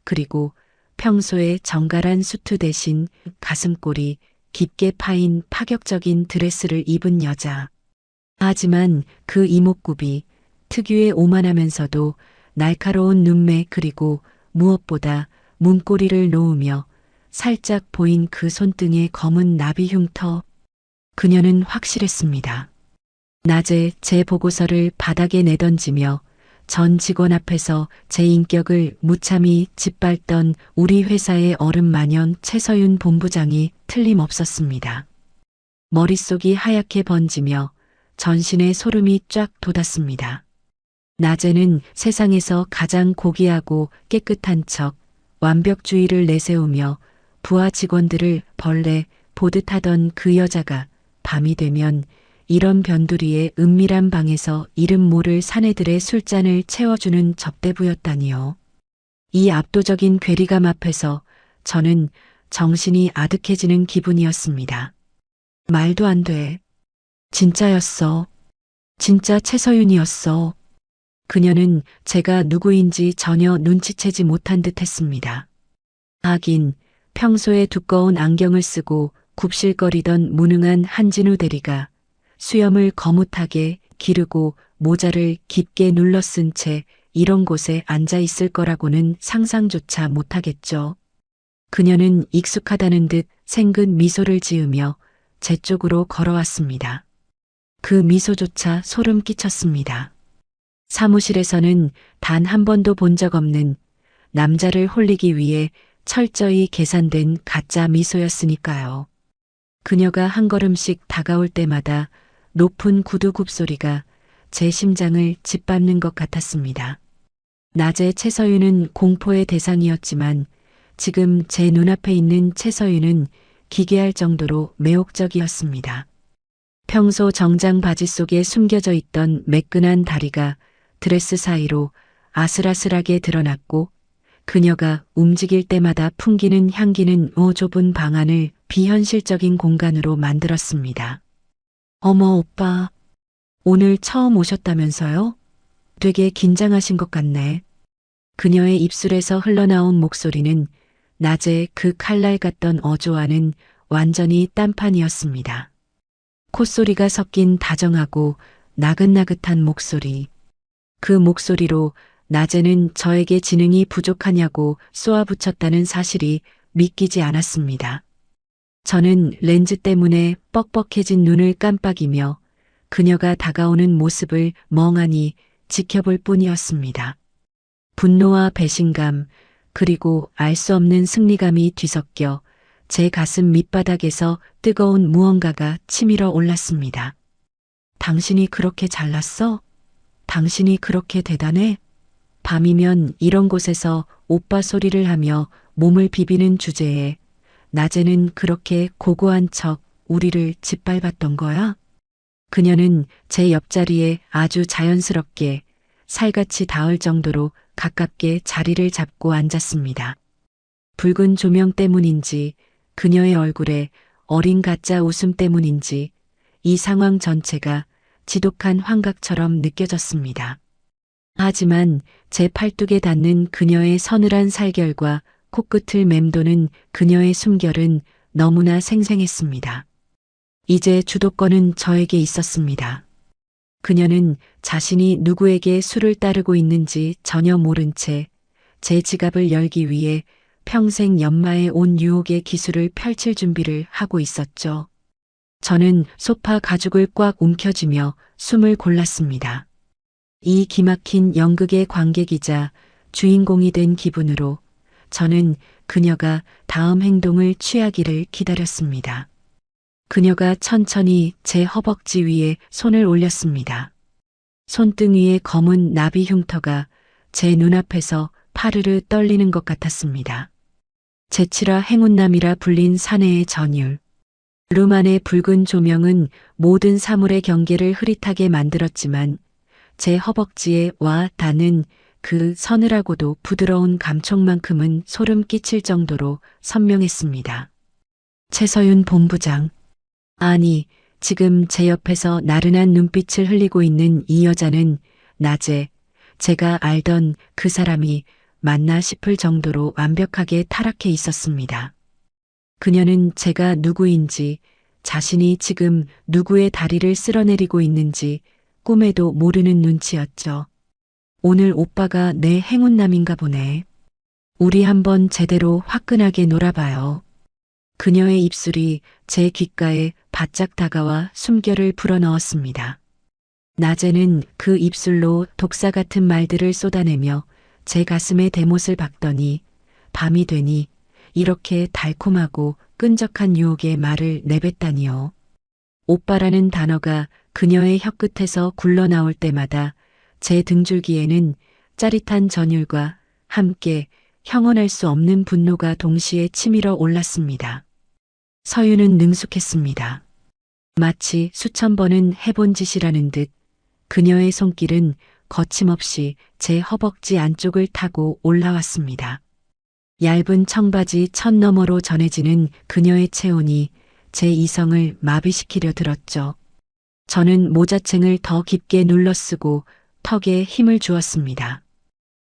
그리고 평소의 정갈한 수트 대신 가슴골이 깊게 파인 파격적인 드레스를 입은 여자. 하지만 그 이목구비, 특유의 오만하면서도 날카로운 눈매 그리고 무엇보다 문고리를 놓으며 살짝 보인 그 손등의 검은 나비 흉터. 그녀는 확실했습니다. 낮에 제 보고서를 바닥에 내던지며 전 직원 앞에서 제 인격을 무참히 짓밟던 우리 회사의 어른마냥 최서윤 본부장이 틀림없었습니다. 머릿속이 하얗게 번지며 전신에 소름이 쫙 돋았습니다. 낮에는 세상에서 가장 고귀하고 깨끗한 척 완벽주의를 내세우며 부하 직원들을 벌레 보듯 하던 그 여자가 밤이 되면 이런 변두리의 은밀한 방에서 이름 모를 사내들의 술잔을 채워주는 접대부였다니요. 이 압도적인 괴리감 앞에서 저는 정신이 아득해지는 기분이었습니다. 말도 안 돼. 진짜였어. 진짜 최서윤이었어. 그녀는 제가 누구인지 전혀 눈치채지 못한 듯 했습니다. 하긴 평소에 두꺼운 안경을 쓰고 굽실거리던 무능한 한진우 대리가 수염을 거뭇하게 기르고 모자를 깊게 눌러 쓴 채 이런 곳에 앉아 있을 거라고는 상상조차 못하겠죠. 그녀는 익숙하다는 듯 생근 미소를 지으며 제 쪽으로 걸어왔습니다. 그 미소조차 소름 끼쳤습니다. 사무실에서는 단 한 번도 본 적 없는 남자를 홀리기 위해 철저히 계산된 가짜 미소였으니까요. 그녀가 한 걸음씩 다가올 때마다 높은 구두 굽소리가 제 심장을 짓밟는 것 같았습니다. 낮에 최서윤은 공포의 대상이었지만 지금 제 눈앞에 있는 최서윤은 기괴할 정도로 매혹적이었습니다. 평소 정장 바지 속에 숨겨져 있던 매끈한 다리가 드레스 사이로 아슬아슬하게 드러났고 그녀가 움직일 때마다 풍기는 향기는 좁은 방 안을 비현실적인 공간으로 만들었습니다. 어머 오빠, 오늘 처음 오셨다면서요? 되게 긴장하신 것 같네. 그녀의 입술에서 흘러나온 목소리는 낮에 그 칼날 같던 어조와는 완전히 딴판이었습니다. 콧소리가 섞인 다정하고 나긋나긋한 목소리. 그 목소리로 낮에는 저에게 지능이 부족하냐고 쏘아붙였다는 사실이 믿기지 않았습니다. 저는 렌즈 때문에 뻑뻑해진 눈을 깜빡이며 그녀가 다가오는 모습을 멍하니 지켜볼 뿐이었습니다. 분노와 배신감, 그리고 알 수 없는 승리감이 뒤섞여 제 가슴 밑바닥에서 뜨거운 무언가가 치밀어 올랐습니다. 당신이 그렇게 잘났어? 당신이 그렇게 대단해? 밤이면 이런 곳에서 오빠 소리를 하며 몸을 비비는 주제에 낮에는 그렇게 고고한 척 우리를 짓밟았던 거야? 그녀는 제 옆자리에 아주 자연스럽게 살같이 닿을 정도로 가깝게 자리를 잡고 앉았습니다. 붉은 조명 때문인지 그녀의 얼굴에 어린 가짜 웃음 때문인지 이 상황 전체가 지독한 환각처럼 느껴졌습니다. 하지만 제 팔뚝에 닿는 그녀의 서늘한 살결과 코끝을 맴도는 그녀의 숨결은 너무나 생생했습니다. 이제 주도권은 저에게 있었습니다. 그녀는 자신이 누구에게 술을 따르고 있는지 전혀 모른 채 제 지갑을 열기 위해 평생 연마에 온 유혹의 기술을 펼칠 준비를 하고 있었죠. 저는 소파 가죽을 꽉 움켜쥐며 숨을 골랐습니다. 이 기막힌 연극의 관객이자 주인공이 된 기분으로 저는 그녀가 다음 행동을 취하기를 기다렸습니다. 그녀가 천천히 제 허벅지 위에 손을 올렸습니다. 손등 위에 검은 나비 흉터가 제 눈앞에서 파르르 떨리는 것 같았습니다. 제치라 행운남이라 불린 사내의 전율. 룸 안의 붉은 조명은 모든 사물의 경계를 흐릿하게 만들었지만 제 허벅지에 와 닿는 그 서늘하고도 부드러운 감촉만큼은 소름 끼칠 정도로 선명했습니다. 최서윤 본부장. 아니, 지금 제 옆에서 나른한 눈빛을 흘리고 있는 이 여자는 낮에 제가 알던 그 사람이 맞나 싶을 정도로 완벽하게 타락해 있었습니다. 그녀는 제가 누구인지, 자신이 지금 누구의 다리를 쓸어내리고 있는지 꿈에도 모르는 눈치였죠. 오늘 오빠가 내 행운남인가 보네. 우리 한번 제대로 화끈하게 놀아봐요. 그녀의 입술이 제 귓가에 바짝 다가와 숨결을 불어넣었습니다. 낮에는 그 입술로 독사 같은 말들을 쏟아내며 제 가슴에 대못을 박더니 밤이 되니 이렇게 달콤하고 끈적한 유혹의 말을 내뱉다니요. 오빠라는 단어가 그녀의 혀끝에서 굴러나올 때마다 제 등줄기에는 짜릿한 전율과 함께 형언할 수 없는 분노가 동시에 치밀어 올랐습니다. 서윤은 능숙했습니다. 마치 수천 번은 해본 짓이라는 듯 그녀의 손길은 거침없이 제 허벅지 안쪽을 타고 올라왔습니다. 얇은 청바지 천 너머로 전해지는 그녀의 체온이 제 이성을 마비시키려 들었죠. 저는 모자챙을 더 깊게 눌러쓰고 턱에 힘을 주었습니다.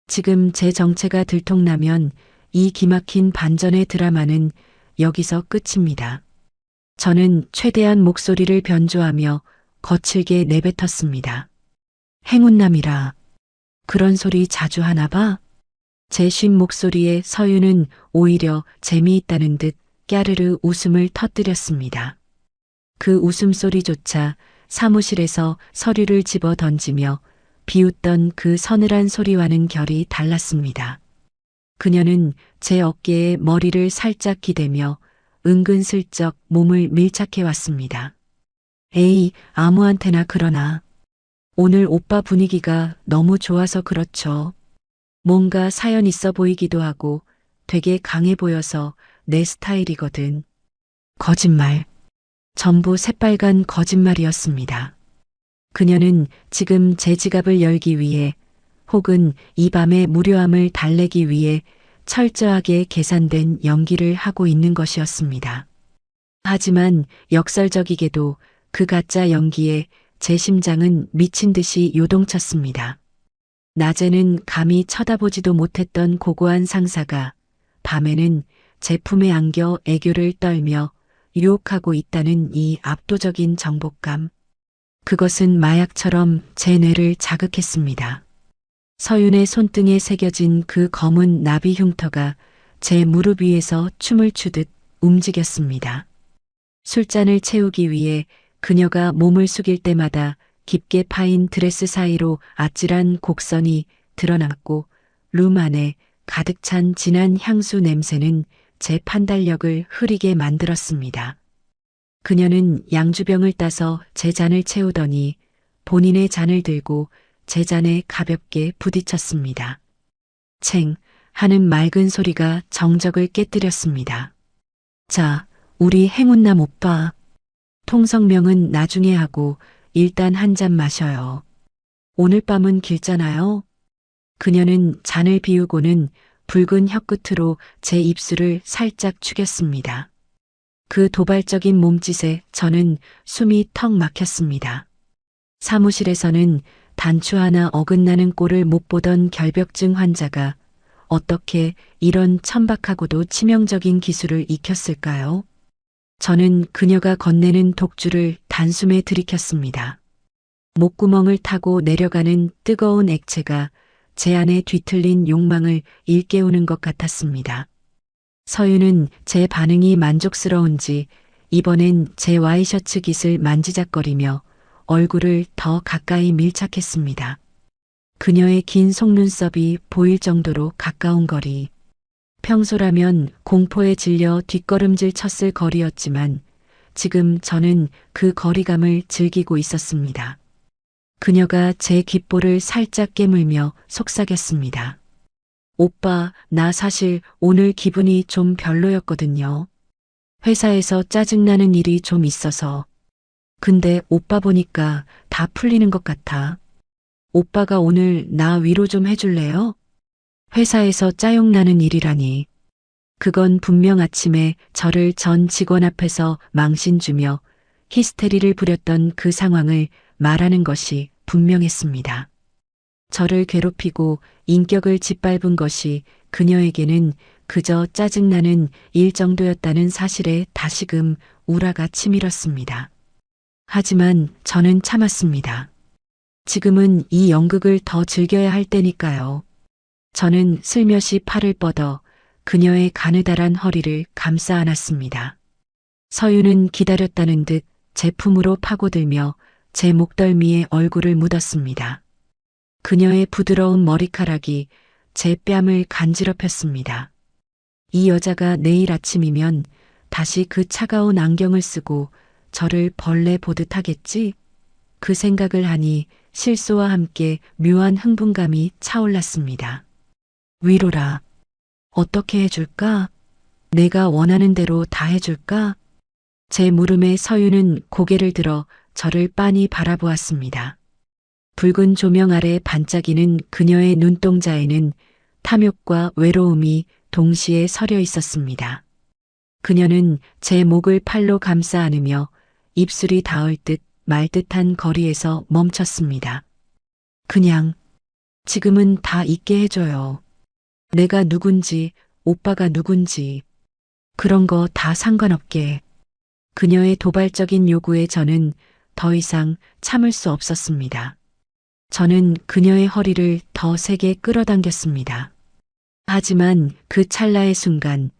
지금 제 정체가 들통나면 이 기막힌 반전의 드라마는 여기서 끝입니다. 저는 최대한 목소리를 변조하며 거칠게 내뱉었습니다. 행운남이라. 그런 소리 자주 하나 봐? 제 쉰 목소리에 서윤은 오히려 재미있다는 듯 까르르 웃음을 터뜨렸습니다. 그 웃음소리조차 사무실에서 서류를 집어 던지며 비웃던 그 서늘한 소리와는 결이 달랐습니다. 그녀는 제 어깨에 머리를 살짝 기대며 은근슬쩍 몸을 밀착해 왔습니다. 에이, 아무한테나 그러나. 오늘 오빠 분위기가 너무 좋아서 그렇죠. 뭔가 사연 있어 보이기도 하고 되게 강해 보여서 내 스타일이거든. 거짓말. 전부 새빨간 거짓말이었습니다. 그녀는 지금 제 지갑을 열기 위해 혹은 이 밤의 무료함을 달래기 위해 철저하게 계산된 연기를 하고 있는 것이었습니다. 하지만 역설적이게도 그 가짜 연기에 제 심장은 미친 듯이 요동쳤습니다. 낮에는 감히 쳐다보지도 못했던 고고한 상사가 밤에는 제 품에 안겨 애교를 떨며 유혹하고 있다는 이 압도적인 정복감. 그것은 마약처럼 제 뇌를 자극했습니다. 서윤의 손등에 새겨진 그 검은 나비 흉터가 제 무릎 위에서 춤을 추듯 움직였습니다. 술잔을 채우기 위해 그녀가 몸을 숙일 때마다 깊게 파인 드레스 사이로 아찔한 곡선이 드러났고 룸 안에 가득 찬 진한 향수 냄새는 제 판단력을 흐리게 만들었습니다. 그녀는 양주병을 따서 제 잔을 채우더니 본인의 잔을 들고 제 잔에 가볍게 부딪혔습니다. 챙 하는 맑은 소리가 정적을 깨뜨렸습니다. 자, 우리 행운남 오빠. 통성명은 나중에 하고 일단 한 잔 마셔요. 오늘 밤은 길잖아요. 그녀는 잔을 비우고는 붉은 혀끝으로 제 입술을 살짝 축였습니다. 그 도발적인 몸짓에 저는 숨이 턱 막혔습니다. 사무실에서는 단추 하나 어긋나는 꼴을 못 보던 결벽증 환자가 어떻게 이런 천박하고도 치명적인 기술을 익혔을까요? 저는 그녀가 건네는 독주를 단숨에 들이켰습니다. 목구멍을 타고 내려가는 뜨거운 액체가 제 안에 뒤틀린 욕망을 일깨우는 것 같았습니다. 서윤은 제 반응이 만족스러운지 이번엔 제 와이셔츠 깃을 만지작거리며 얼굴을 더 가까이 밀착했습니다. 그녀의 긴 속눈썹이 보일 정도로 가까운 거리. 평소라면 공포에 질려 뒷걸음질 쳤을 거리였지만 지금 저는 그 거리감을 즐기고 있었습니다. 그녀가 제 귓볼을 살짝 깨물며 속삭였습니다. 오빠, 나 사실 오늘 기분이 좀 별로였거든요. 회사에서 짜증나는 일이 좀 있어서. 근데 오빠 보니까 다 풀리는 것 같아. 오빠가 오늘 나 위로 좀 해줄래요? 회사에서 짜용나는 일이라니. 그건 분명 아침에 저를 전 직원 앞에서 망신 주며 히스테리를 부렸던 그 상황을 말하는 것이 분명했습니다. 저를 괴롭히고 인격을 짓밟은 것이 그녀에게는 그저 짜증나는 일 정도였다는 사실에 다시금 우라가 치밀었습니다. 하지만 저는 참았습니다. 지금은 이 연극을 더 즐겨야 할 때니까요. 저는 슬며시 팔을 뻗어 그녀의 가느다란 허리를 감싸 안았습니다. 서윤은 기다렸다는 듯 제품으로 파고들며 제 목덜미에 얼굴을 묻었습니다. 그녀의 부드러운 머리카락이 제 뺨을 간지럽혔습니다. 이 여자가 내일 아침이면 다시 그 차가운 안경을 쓰고 저를 벌레 보듯 하겠지? 그 생각을 하니 실소와 함께 묘한 흥분감이 차올랐습니다. 위로라. 어떻게 해줄까? 내가 원하는 대로 다 해줄까? 제 물음에 서윤은 고개를 들어 저를 빤히 바라보았습니다. 붉은 조명 아래 반짝이는 그녀의 눈동자에는 탐욕과 외로움이 동시에 서려 있었습니다. 그녀는 제 목을 팔로 감싸 안으며 입술이 닿을 듯 말 듯한 거리에서 멈췄습니다. 그냥 지금은 다 잊게 해줘요. 내가 누군지, 오빠가 누군지, 그런 거 다 상관없게. 그녀의 도발적인 요구에 저는 더 이상 참을 수 없었습니다. 저는 그녀의 허리를 더 세게 끌어당겼습니다. 하지만 그 찰나의 순간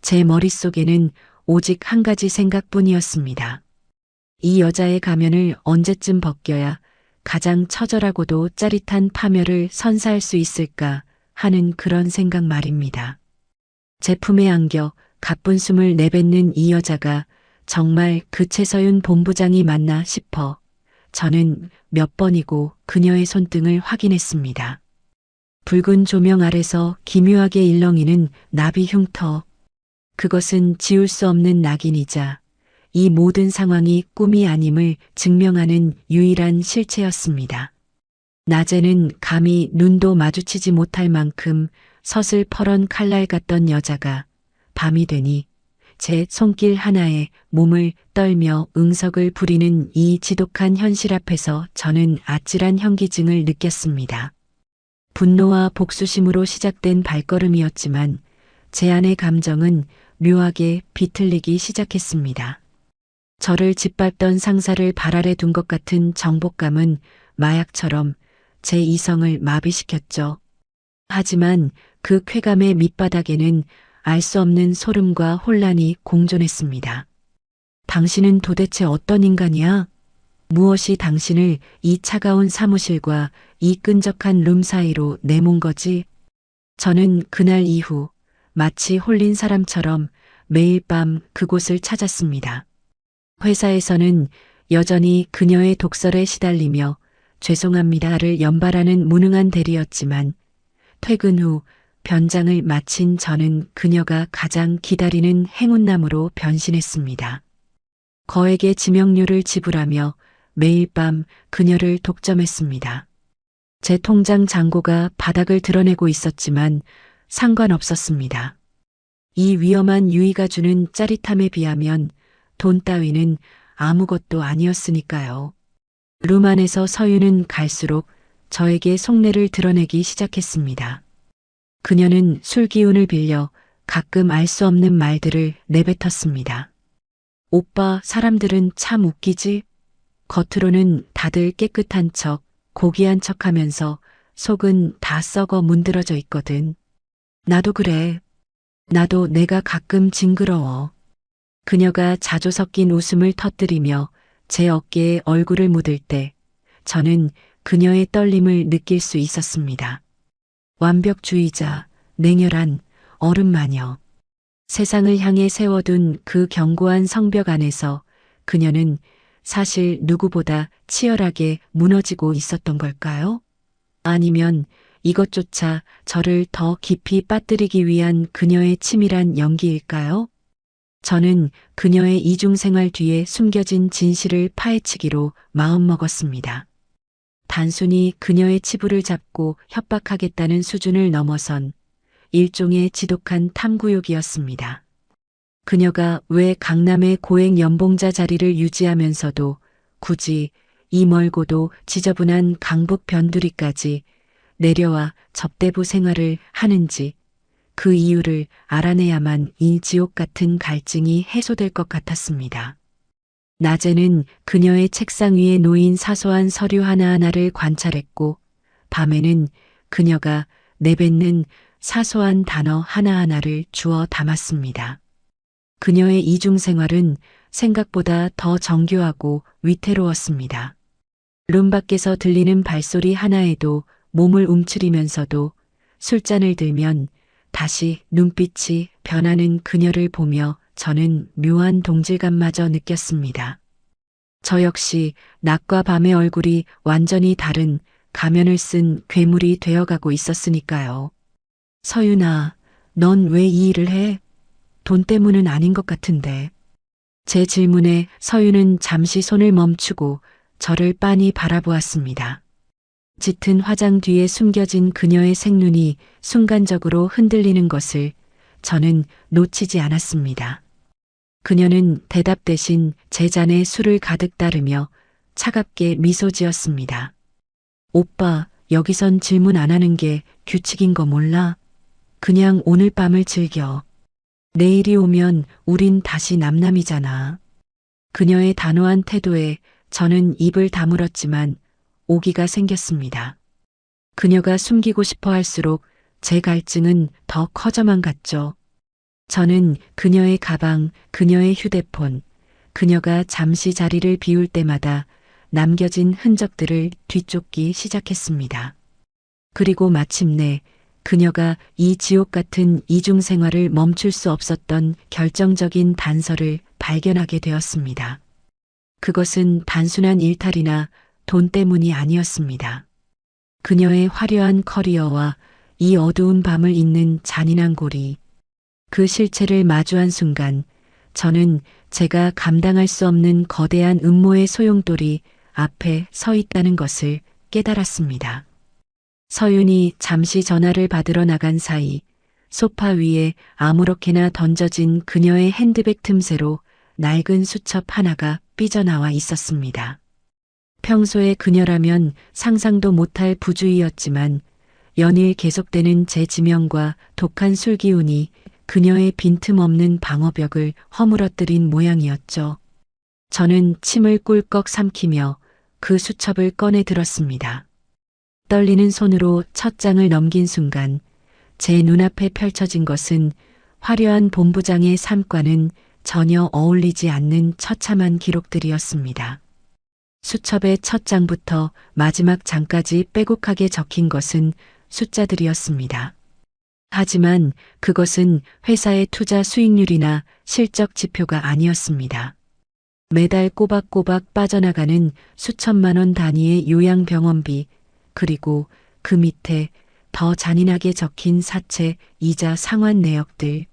제 머릿속에는 오직 한 가지 생각뿐이었습니다. 이 여자의 가면을 언제쯤 벗겨야 가장 처절하고도 짜릿한 파멸을 선사할 수 있을까 하는 그런 생각 말입니다. 제품에 안겨 가쁜 숨을 내뱉는 이 여자가 정말 그 최서윤 본부장이 맞나 싶어 저는 몇 번이고 그녀의 손등을 확인했습니다. 붉은 조명 아래서 기묘하게 일렁이는 나비 흉터. 그것은 지울 수 없는 낙인이자 이 모든 상황이 꿈이 아님을 증명하는 유일한 실체였습니다. 낮에는 감히 눈도 마주치지 못할 만큼 서슬퍼런 칼날 같던 여자가 밤이 되니 제 손길 하나에 몸을 떨며 응석을 부리는 이 지독한 현실 앞에서 저는 아찔한 현기증을 느꼈습니다. 분노와 복수심으로 시작된 발걸음이었지만 제 안의 감정은 묘하게 비틀리기 시작했습니다. 저를 짓밟던 상사를 발 아래 둔 것 같은 정복감은 마약처럼 제 이성을 마비시켰죠. 하지만 그 쾌감의 밑바닥에는 알 수 없는 소름과 혼란이 공존했습니다. 당신은 도대체 어떤 인간이야? 무엇이 당신을 이 차가운 사무실과 이 끈적한 룸 사이로 내몬 거지? 저는 그날 이후 마치 홀린 사람처럼 매일 밤 그곳을 찾았습니다. 회사에서는 여전히 그녀의 독설에 시달리며 죄송합니다를 연발하는 무능한 대리였지만 퇴근 후 변장을 마친 저는 그녀가 가장 기다리는 행운남으로 변신했습니다. 거액의 지명료를 지불하며 매일 밤 그녀를 독점했습니다. 제 통장 잔고가 바닥을 드러내고 있었지만 상관없었습니다. 이 위험한 유의가 주는 짜릿함에 비하면 돈 따위는 아무것도 아니었으니까요. 룸 안에서 서윤은 갈수록 저에게 속내를 드러내기 시작했습니다. 그녀는 술 기운을 빌려 가끔 알 수 없는 말들을 내뱉었습니다. 오빠, 사람들은 참 웃기지? 겉으로는 다들 깨끗한 척, 고귀한 척 하면서 속은 다 썩어 문드러져 있거든. 나도 그래. 나도 내가 가끔 징그러워. 그녀가 자조 섞인 웃음을 터뜨리며 제 어깨에 얼굴을 묻을 때 저는 그녀의 떨림을 느낄 수 있었습니다. 완벽주의자, 냉혈한 얼음마녀. 세상을 향해 세워둔 그 견고한 성벽 안에서 그녀는 사실 누구보다 치열하게 무너지고 있었던 걸까요? 아니면 이것조차 저를 더 깊이 빠뜨리기 위한 그녀의 치밀한 연기일까요? 저는 그녀의 이중생활 뒤에 숨겨진 진실을 파헤치기로 마음먹었습니다. 단순히 그녀의 치부를 잡고 협박하겠다는 수준을 넘어선 일종의 지독한 탐구욕이었습니다. 그녀가 왜 강남의 고액 연봉자 자리를 유지하면서도 굳이 이 멀고도 지저분한 강북 변두리까지 내려와 접대부 생활을 하는지 그 이유를 알아내야만 이 지옥 같은 갈증이 해소될 것 같았습니다. 낮에는 그녀의 책상 위에 놓인 사소한 서류 하나하나를 관찰했고 밤에는 그녀가 내뱉는 사소한 단어 하나하나를 주워 담았습니다. 그녀의 이중생활은 생각보다 더 정교하고 위태로웠습니다. 룸 밖에서 들리는 발소리 하나에도 몸을 움츠리면서도 술잔을 들면 다시 눈빛이 변하는 그녀를 보며 저는 묘한 동질감마저 느꼈습니다. 저 역시 낮과 밤의 얼굴이 완전히 다른 가면을 쓴 괴물이 되어가고 있었으니까요. 서윤아, 넌 왜 이 일을 해? 돈 때문은 아닌 것 같은데. 제 질문에 서윤은 잠시 손을 멈추고 저를 빤히 바라보았습니다. 짙은 화장 뒤에 숨겨진 그녀의 생눈이 순간적으로 흔들리는 것을 저는 놓치지 않았습니다. 그녀는 대답 대신 제 잔에 술을 가득 따르며 차갑게 미소 지었습니다. 오빠, 여기선 질문 안 하는 게 규칙인 거 몰라? 그냥 오늘 밤을 즐겨. 내일이 오면 우린 다시 남남이잖아. 그녀의 단호한 태도에 저는 입을 다물었지만 오기가 생겼습니다. 그녀가 숨기고 싶어 할수록 제 갈증은 더 커져만 갔죠. 저는 그녀의 가방, 그녀의 휴대폰, 그녀가 잠시 자리를 비울 때마다 남겨진 흔적들을 뒤쫓기 시작했습니다. 그리고 마침내 그녀가 이 지옥 같은 이중생활을 멈출 수 없었던 결정적인 단서를 발견하게 되었습니다. 그것은 단순한 일탈이나 돈 때문이 아니었습니다. 그녀의 화려한 커리어와 이 어두운 밤을 잇는 잔인한 고리, 그 실체를 마주한 순간 저는 제가 감당할 수 없는 거대한 음모의 소용돌이 앞에 서 있다는 것을 깨달았습니다. 서윤이 잠시 전화를 받으러 나간 사이 소파 위에 아무렇게나 던져진 그녀의 핸드백 틈새로 낡은 수첩 하나가 삐져나와 있었습니다. 평소에 그녀라면 상상도 못할 부주의였지만 연일 계속되는 제 지명과 독한 술기운이 그녀의 빈틈없는 방어벽을 허물어뜨린 모양이었죠. 저는 침을 꿀꺽 삼키며 그 수첩을 꺼내 들었습니다. 떨리는 손으로 첫 장을 넘긴 순간 제 눈앞에 펼쳐진 것은 화려한 본부장의 삶과는 전혀 어울리지 않는 처참한 기록들이었습니다. 수첩의 첫 장부터 마지막 장까지 빼곡하게 적힌 것은 숫자들이었습니다. 하지만 그것은 회사의 투자 수익률이나 실적 지표가 아니었습니다. 매달 꼬박꼬박 빠져나가는 수천만 원 단위의 요양병원비, 그리고 그 밑에 더 잔인하게 적힌 사채, 이자 상환 내역들.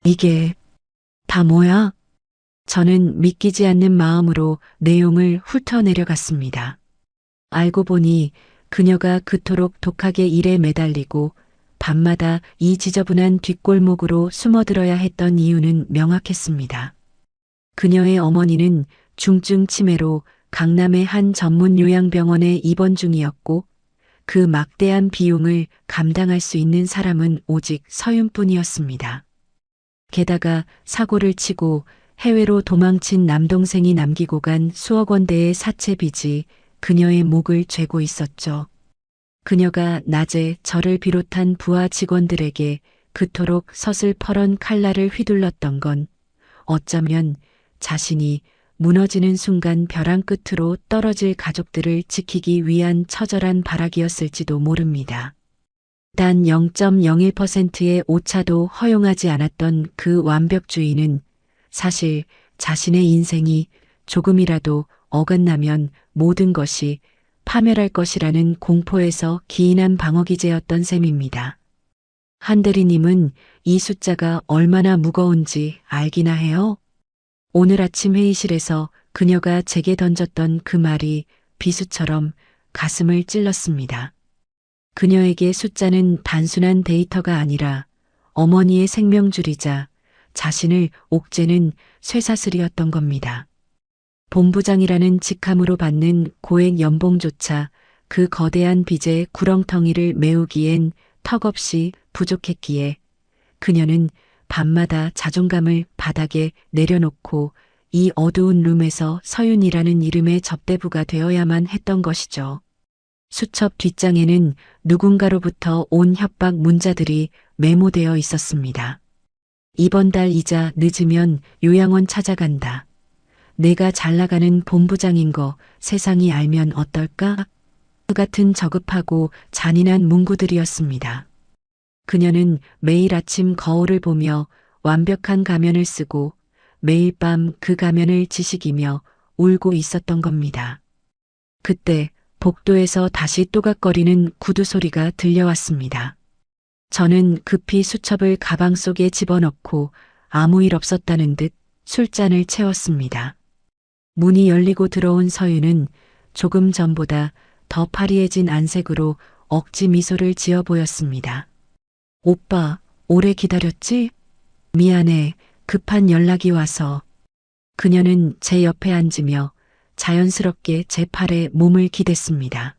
이게 다 뭐야? 저는 믿기지 않는 마음으로 내용을 훑어내려갔습니다. 알고 보니 그녀가 그토록 독하게 일에 매달리고 밤마다 이 지저분한 뒷골목으로 숨어들어야 했던 이유는 명확했습니다. 그녀의 어머니는 중증 치매로 강남의 한 전문 요양병원에 입원 중이었고 그 막대한 비용을 감당할 수 있는 사람은 오직 서윤뿐이었습니다. 게다가 사고를 치고 해외로 도망친 남동생이 남기고 간 수억 원대의 사채 빚이 그녀의 목을 죄고 있었죠. 그녀가 낮에 저를 비롯한 부하 직원들에게 그토록 서슬퍼런 칼날을 휘둘렀던 건 어쩌면 자신이 무너지는 순간 벼랑 끝으로 떨어질 가족들을 지키기 위한 처절한 발악이었을지도 모릅니다. 단 0.01%의 오차도 허용하지 않았던 그 완벽주의는 사실 자신의 인생이 조금이라도 어긋나면 모든 것이 파멸할 것이라는 공포에서 기인한 방어기제였던 셈입니다. 한대리님은 이 숫자가 얼마나 무거운지 알기나 해요? 오늘 아침 회의실에서 그녀가 제게 던졌던 그 말이 비수처럼 가슴을 찔렀습니다. 그녀에게 숫자는 단순한 데이터가 아니라 어머니의 생명줄이자 자신을 옥죄는 쇠사슬이었던 겁니다. 본부장이라는 직함으로 받는 고액 연봉조차 그 거대한 빚의 구렁텅이를 메우기엔 턱없이 부족했기에 그녀는 밤마다 자존감을 바닥에 내려놓고 이 어두운 룸에서 서윤이라는 이름의 접대부가 되어야만 했던 것이죠. 수첩 뒷장에는 누군가로부터 온 협박 문자들이 메모되어 있었습니다. 이번 달 이자 늦으면 요양원 찾아간다. 내가 잘 나가는 본부장인 거 세상이 알면 어떨까? 그 같은 저급하고 잔인한 문구들이었습니다. 그녀는 매일 아침 거울을 보며 완벽한 가면을 쓰고 매일 밤 그 가면을 지식이며 울고 있었던 겁니다. 그때 복도에서 다시 또각거리는 구두 소리가 들려왔습니다. 저는 급히 수첩을 가방 속에 집어넣고 아무 일 없었다는 듯 술잔을 채웠습니다. 문이 열리고 들어온 서윤은 조금 전보다 더 파리해진 안색으로 억지 미소를 지어 보였습니다. 오빠, 오래 기다렸지? 미안해, 급한 연락이 와서. 그녀는 제 옆에 앉으며 자연스럽게 제 팔에 몸을 기댔습니다.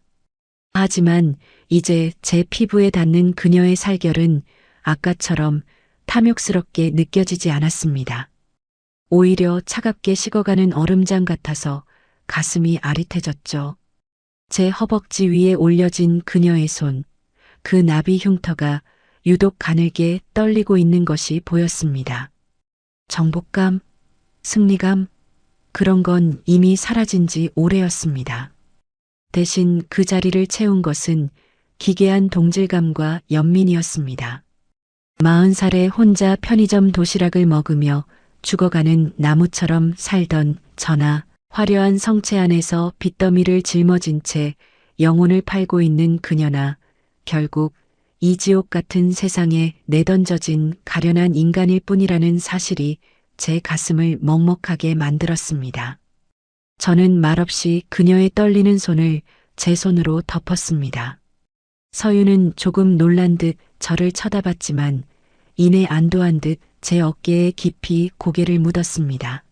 하지만 이제 제 피부에 닿는 그녀의 살결은 아까처럼 탐욕스럽게 느껴지지 않았습니다. 오히려 차갑게 식어가는 얼음장 같아서 가슴이 아릿해졌죠. 제 허벅지 위에 올려진 그녀의 손, 그 나비 흉터가 유독 가늘게 떨리고 있는 것이 보였습니다. 정복감, 승리감, 그런 건 이미 사라진 지 오래였습니다. 대신 그 자리를 채운 것은 기괴한 동질감과 연민이었습니다. 40살에 혼자 편의점 도시락을 먹으며 죽어가는 나무처럼 살던 저나 화려한 성체 안에서 빚더미를 짊어진 채 영혼을 팔고 있는 그녀나 결국 이 지옥 같은 세상에 내던져진 가련한 인간일 뿐이라는 사실이 제 가슴을 먹먹하게 만들었습니다. 저는 말없이 그녀의 떨리는 손을 제 손으로 덮었습니다. 서윤은 조금 놀란 듯 저를 쳐다봤지만 이내 안도한 듯 제 어깨에 깊이 고개를 묻었습니다.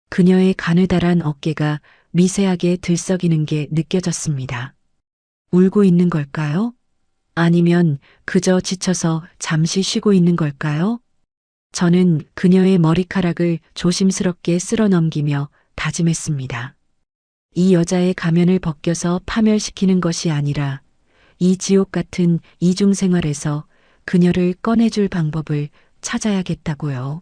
그녀의 가느다란 어깨가 미세하게 들썩이는 게 느껴졌습니다. 울고 있는 걸까요? 아니면 그저 지쳐서 잠시 쉬고 있는 걸까요? 저는 그녀의 머리카락을 조심스럽게 쓸어 넘기며 다짐했습니다. 이 여자의 가면을 벗겨서 파멸시키는 것이 아니라 이 지옥 같은 이중생활에서 그녀를 꺼내줄 방법을 찾아야겠다고요.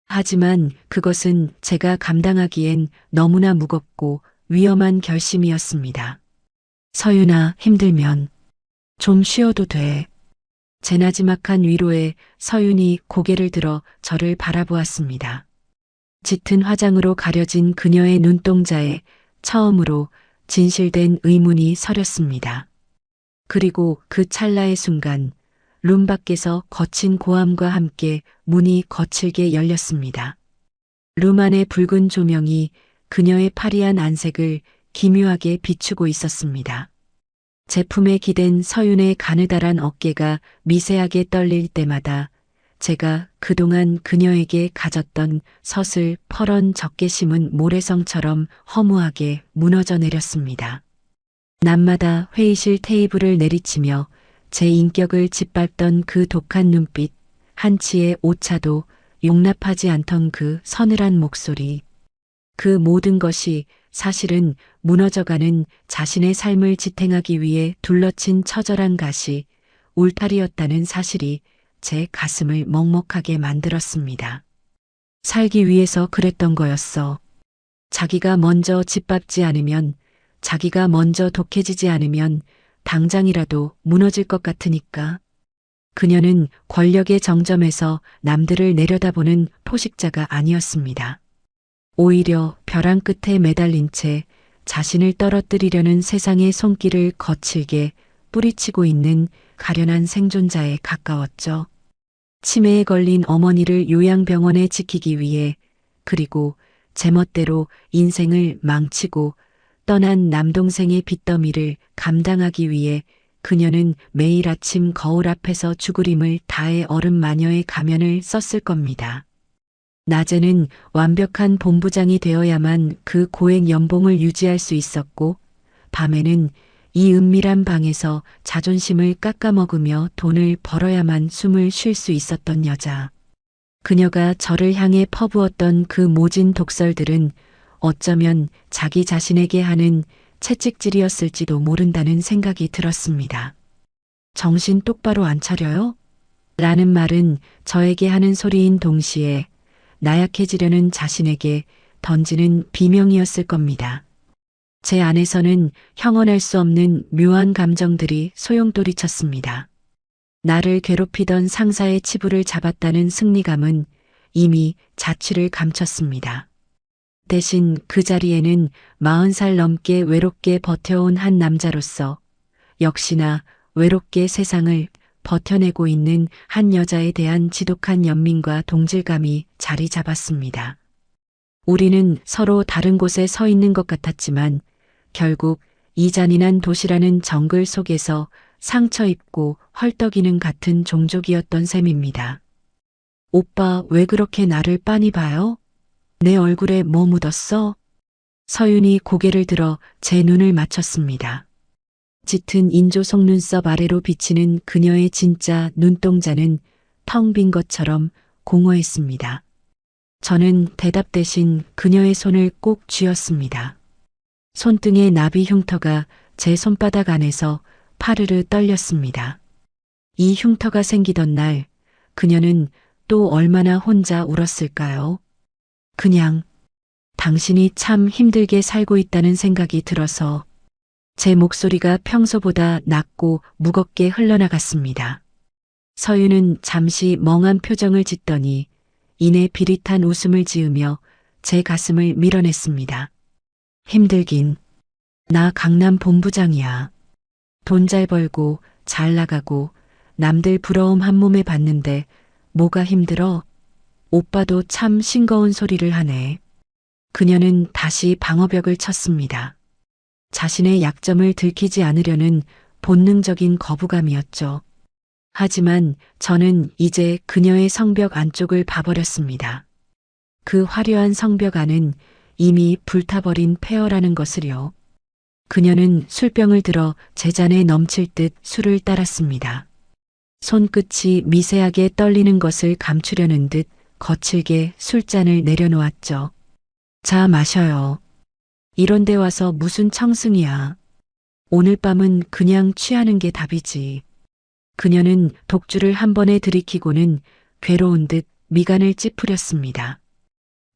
하지만 그것은 제가 감당하기엔 너무나 무겁고 위험한 결심이었습니다. 서윤아, 힘들면 좀 쉬어도 돼. 제 나지막한 위로에 서윤이 고개를 들어 저를 바라보았습니다. 짙은 화장으로 가려진 그녀의 눈동자에 처음으로 진실된 의문이 서렸습니다. 그리고 그 찰나의 순간 룸 밖에서 거친 고함과 함께 문이 거칠게 열렸습니다. 룸 안의 붉은 조명이 그녀의 파리한 안색을 기묘하게 비추고 있었습니다. 제품에 기댄 서윤의 가느다란 어깨가 미세하게 떨릴 때마다 제가 그동안 그녀에게 가졌던 서슬 퍼런 적개심은 모래성처럼 허무하게 무너져 내렸습니다. 낮마다 회의실 테이블을 내리치며 제 인격을 짓밟던 그 독한 눈빛, 한치의 오차도 용납하지 않던 그 서늘한 목소리. 그 모든 것이 사실은 무너져가는 자신의 삶을 지탱하기 위해 둘러친 처절한 가시, 울타리였다는 사실이 제 가슴을 먹먹하게 만들었습니다. 살기 위해서 그랬던 거였어. 자기가 먼저 짓밟지 않으면, 자기가 먼저 독해지지 않으면 당장이라도 무너질 것 같으니까. 그녀는 권력의 정점에서 남들을 내려다보는 포식자가 아니었습니다. 오히려 벼랑 끝에 매달린 채 자신을 떨어뜨리려는 세상의 손길을 거칠게 뿌리치고 있는 가련한 생존자에 가까웠죠. 치매에 걸린 어머니를 요양병원에 지키기 위해, 그리고 제멋대로 인생을 망치고 떠난 남동생의 빚더미를 감당하기 위해 그녀는 매일 아침 거울 앞에서 죽으림을 다해 어른 마녀의 가면을 썼을 겁니다. 낮에는 완벽한 본부장이 되어야만 그 고액 연봉을 유지할 수 있었고, 밤에는 이 은밀한 방에서 자존심을 깎아먹으며 돈을 벌어야만 숨을 쉴 수 있었던 여자. 그녀가 저를 향해 퍼부었던 그 모진 독설들은 어쩌면 자기 자신에게 하는 채찍질이었을지도 모른다는 생각이 들었습니다. 정신 똑바로 안 차려요? 라는 말은 저에게 하는 소리인 동시에 나약해지려는 자신에게 던지는 비명이었을 겁니다. 제 안에서는 형언할 수 없는 묘한 감정들이 소용돌이쳤습니다. 나를 괴롭히던 상사의 치부를 잡았다는 승리감은 이미 자취를 감췄습니다. 대신 그 자리에는 40살 넘게 외롭게 버텨온 한 남자로서 역시나 외롭게 세상을 버텨내고 있는 한 여자에 대한 지독한 연민과 동질감이 자리 잡았습니다. 우리는 서로 다른 곳에 서 있는 것 같았지만 결국 이 잔인한 도시라는 정글 속에서 상처 입고 헐떡이는 같은 종족이었던 셈입니다. 오빠 왜 그렇게 나를 빤히 봐요? 내 얼굴에 뭐 묻었어? 서윤이 고개를 들어 제 눈을 맞췄습니다. 짙은 인조 속눈썹 아래로 비치는 그녀의 진짜 눈동자는 텅 빈 것처럼 공허했습니다. 저는 대답 대신 그녀의 손을 꼭 쥐었습니다. 손등의 나비 흉터가 제 손바닥 안에서 파르르 떨렸습니다. 이 흉터가 생기던 날 그녀는 또 얼마나 혼자 울었을까요? 그냥 당신이 참 힘들게 살고 있다는 생각이 들어서 제 목소리가 평소보다 낮고 무겁게 흘러나갔습니다. 서윤은 잠시 멍한 표정을 짓더니 이내 비릿한 웃음을 지으며 제 가슴을 밀어냈습니다. 힘들긴. 나 강남 본부장이야. 돈 잘 벌고 잘 나가고 남들 부러움 한 몸에 받는데 뭐가 힘들어? 오빠도 참 싱거운 소리를 하네. 그녀는 다시 방어벽을 쳤습니다. 자신의 약점을 들키지 않으려는 본능적인 거부감이었죠. 하지만 저는 이제 그녀의 성벽 안쪽을 봐버렸습니다. 그 화려한 성벽 안은 이미 불타버린 폐허라는 것을요. 그녀는 술병을 들어 제 잔에 넘칠 듯 술을 따랐습니다. 손끝이 미세하게 떨리는 것을 감추려는 듯 거칠게 술잔을 내려놓았죠. 자, 마셔요. 이런 데 와서 무슨 청승이야. 오늘 밤은 그냥 취하는 게 답이지. 그녀는 독주를 한 번에 들이키고는 괴로운 듯 미간을 찌푸렸습니다.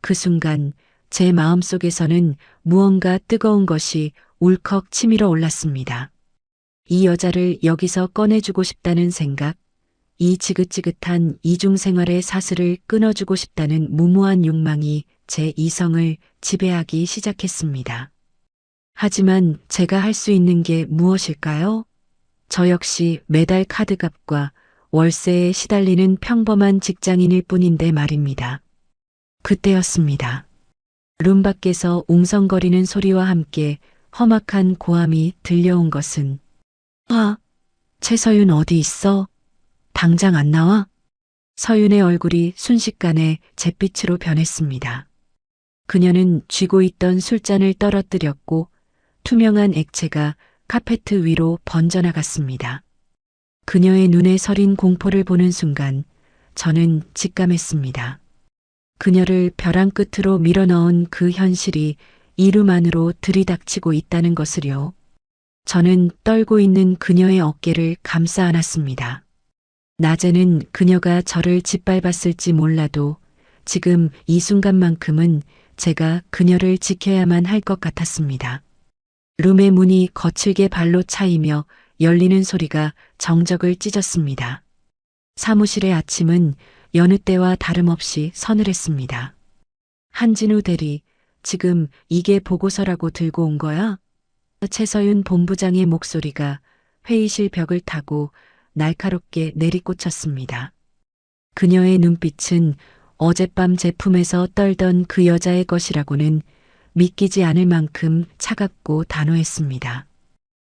그 순간 제 마음속에서는 무언가 뜨거운 것이 울컥 치밀어 올랐습니다. 이 여자를 여기서 꺼내주고 싶다는 생각, 이 지긋지긋한 이중생활의 사슬을 끊어주고 싶다는 무모한 욕망이 제 이성을 지배하기 시작했습니다. 하지만 제가 할 수 있는 게 무엇일까요? 저 역시 매달 카드값과 월세에 시달리는 평범한 직장인일 뿐인데 말입니다. 그때였습니다. 룸 밖에서 웅성거리는 소리와 함께 험악한 고함이 들려온 것은 최서윤 어디 있어? 당장 안 나와? 서윤의 얼굴이 순식간에 잿빛으로 변했습니다. 그녀는 쥐고 있던 술잔을 떨어뜨렸고 투명한 액체가 카페트 위로 번져나갔습니다. 그녀의 눈에 서린 공포를 보는 순간 저는 직감했습니다. 그녀를 벼랑 끝으로 밀어넣은 그 현실이 이름 안으로 들이닥치고 있다는 것을요. 저는 떨고 있는 그녀의 어깨를 감싸 안았습니다. 낮에는 그녀가 저를 짓밟았을지 몰라도 지금 이 순간만큼은 제가 그녀를 지켜야만 할 것 같았습니다. 룸의 문이 거칠게 발로 차이며 열리는 소리가 정적을 찢었습니다. 사무실의 아침은 여느 때와 다름없이 서늘했습니다. 한진우 대리, 지금 이게 보고서라고 들고 온 거야? 최서윤 본부장의 목소리가 회의실 벽을 타고 날카롭게 내리꽂혔습니다. 그녀의 눈빛은 어젯밤 제품에서 떨던 그 여자의 것이라고는 믿기지 않을 만큼 차갑고 단호했습니다.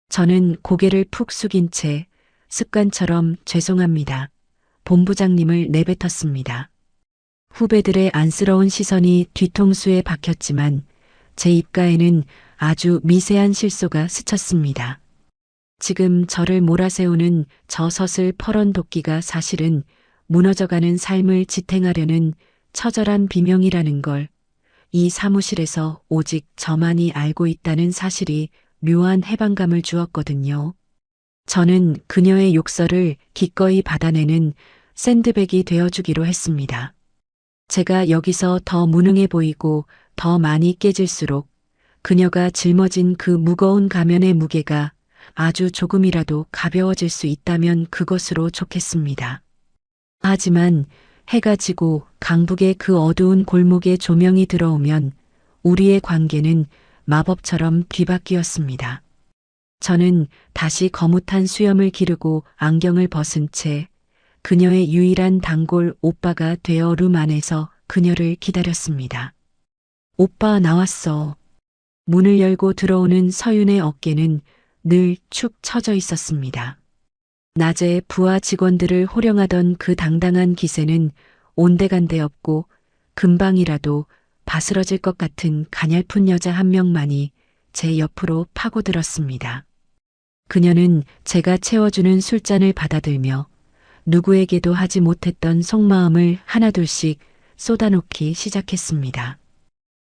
저는 고개를 푹 숙인 채 습관처럼 죄송합니다. 본부장님을 내뱉었습니다. 후배들의 안쓰러운 시선이 뒤통수에 박혔지만 제 입가에는 아주 미세한 실소가 스쳤습니다. 지금 저를 몰아세우는 저 서슬 퍼런 도끼가 사실은 무너져가는 삶을 지탱하려는 처절한 비명이라는 걸 이 사무실에서 오직 저만이 알고 있다는 사실이 묘한 해방감을 주었거든요. 저는 그녀의 욕설을 기꺼이 받아내는 샌드백이 되어주기로 했습니다. 제가 여기서 더 무능해 보이고 더 많이 깨질수록 그녀가 짊어진 그 무거운 가면의 무게가 아주 조금이라도 가벼워질 수 있다면 그것으로 좋겠습니다. 하지만 해가 지고 강북의 그 어두운 골목에 조명이 들어오면 우리의 관계는 마법처럼 뒤바뀌었습니다. 저는 다시 거뭇한 수염을 기르고 안경을 벗은 채 그녀의 유일한 단골 오빠가 되어 룸 안에서 그녀를 기다렸습니다. 오빠 나왔어. 문을 열고 들어오는 서윤의 어깨는 늘 축 처져 있었습니다. 낮에 부하 직원들을 호령하던 그 당당한 기세는 온데간데 없고 금방이라도 바스러질 것 같은 가냘픈 여자 한 명만이 제 옆으로 파고들었습니다. 그녀는 제가 채워주는 술잔을 받아들며 누구에게도 하지 못했던 속마음을 하나둘씩 쏟아놓기 시작했습니다.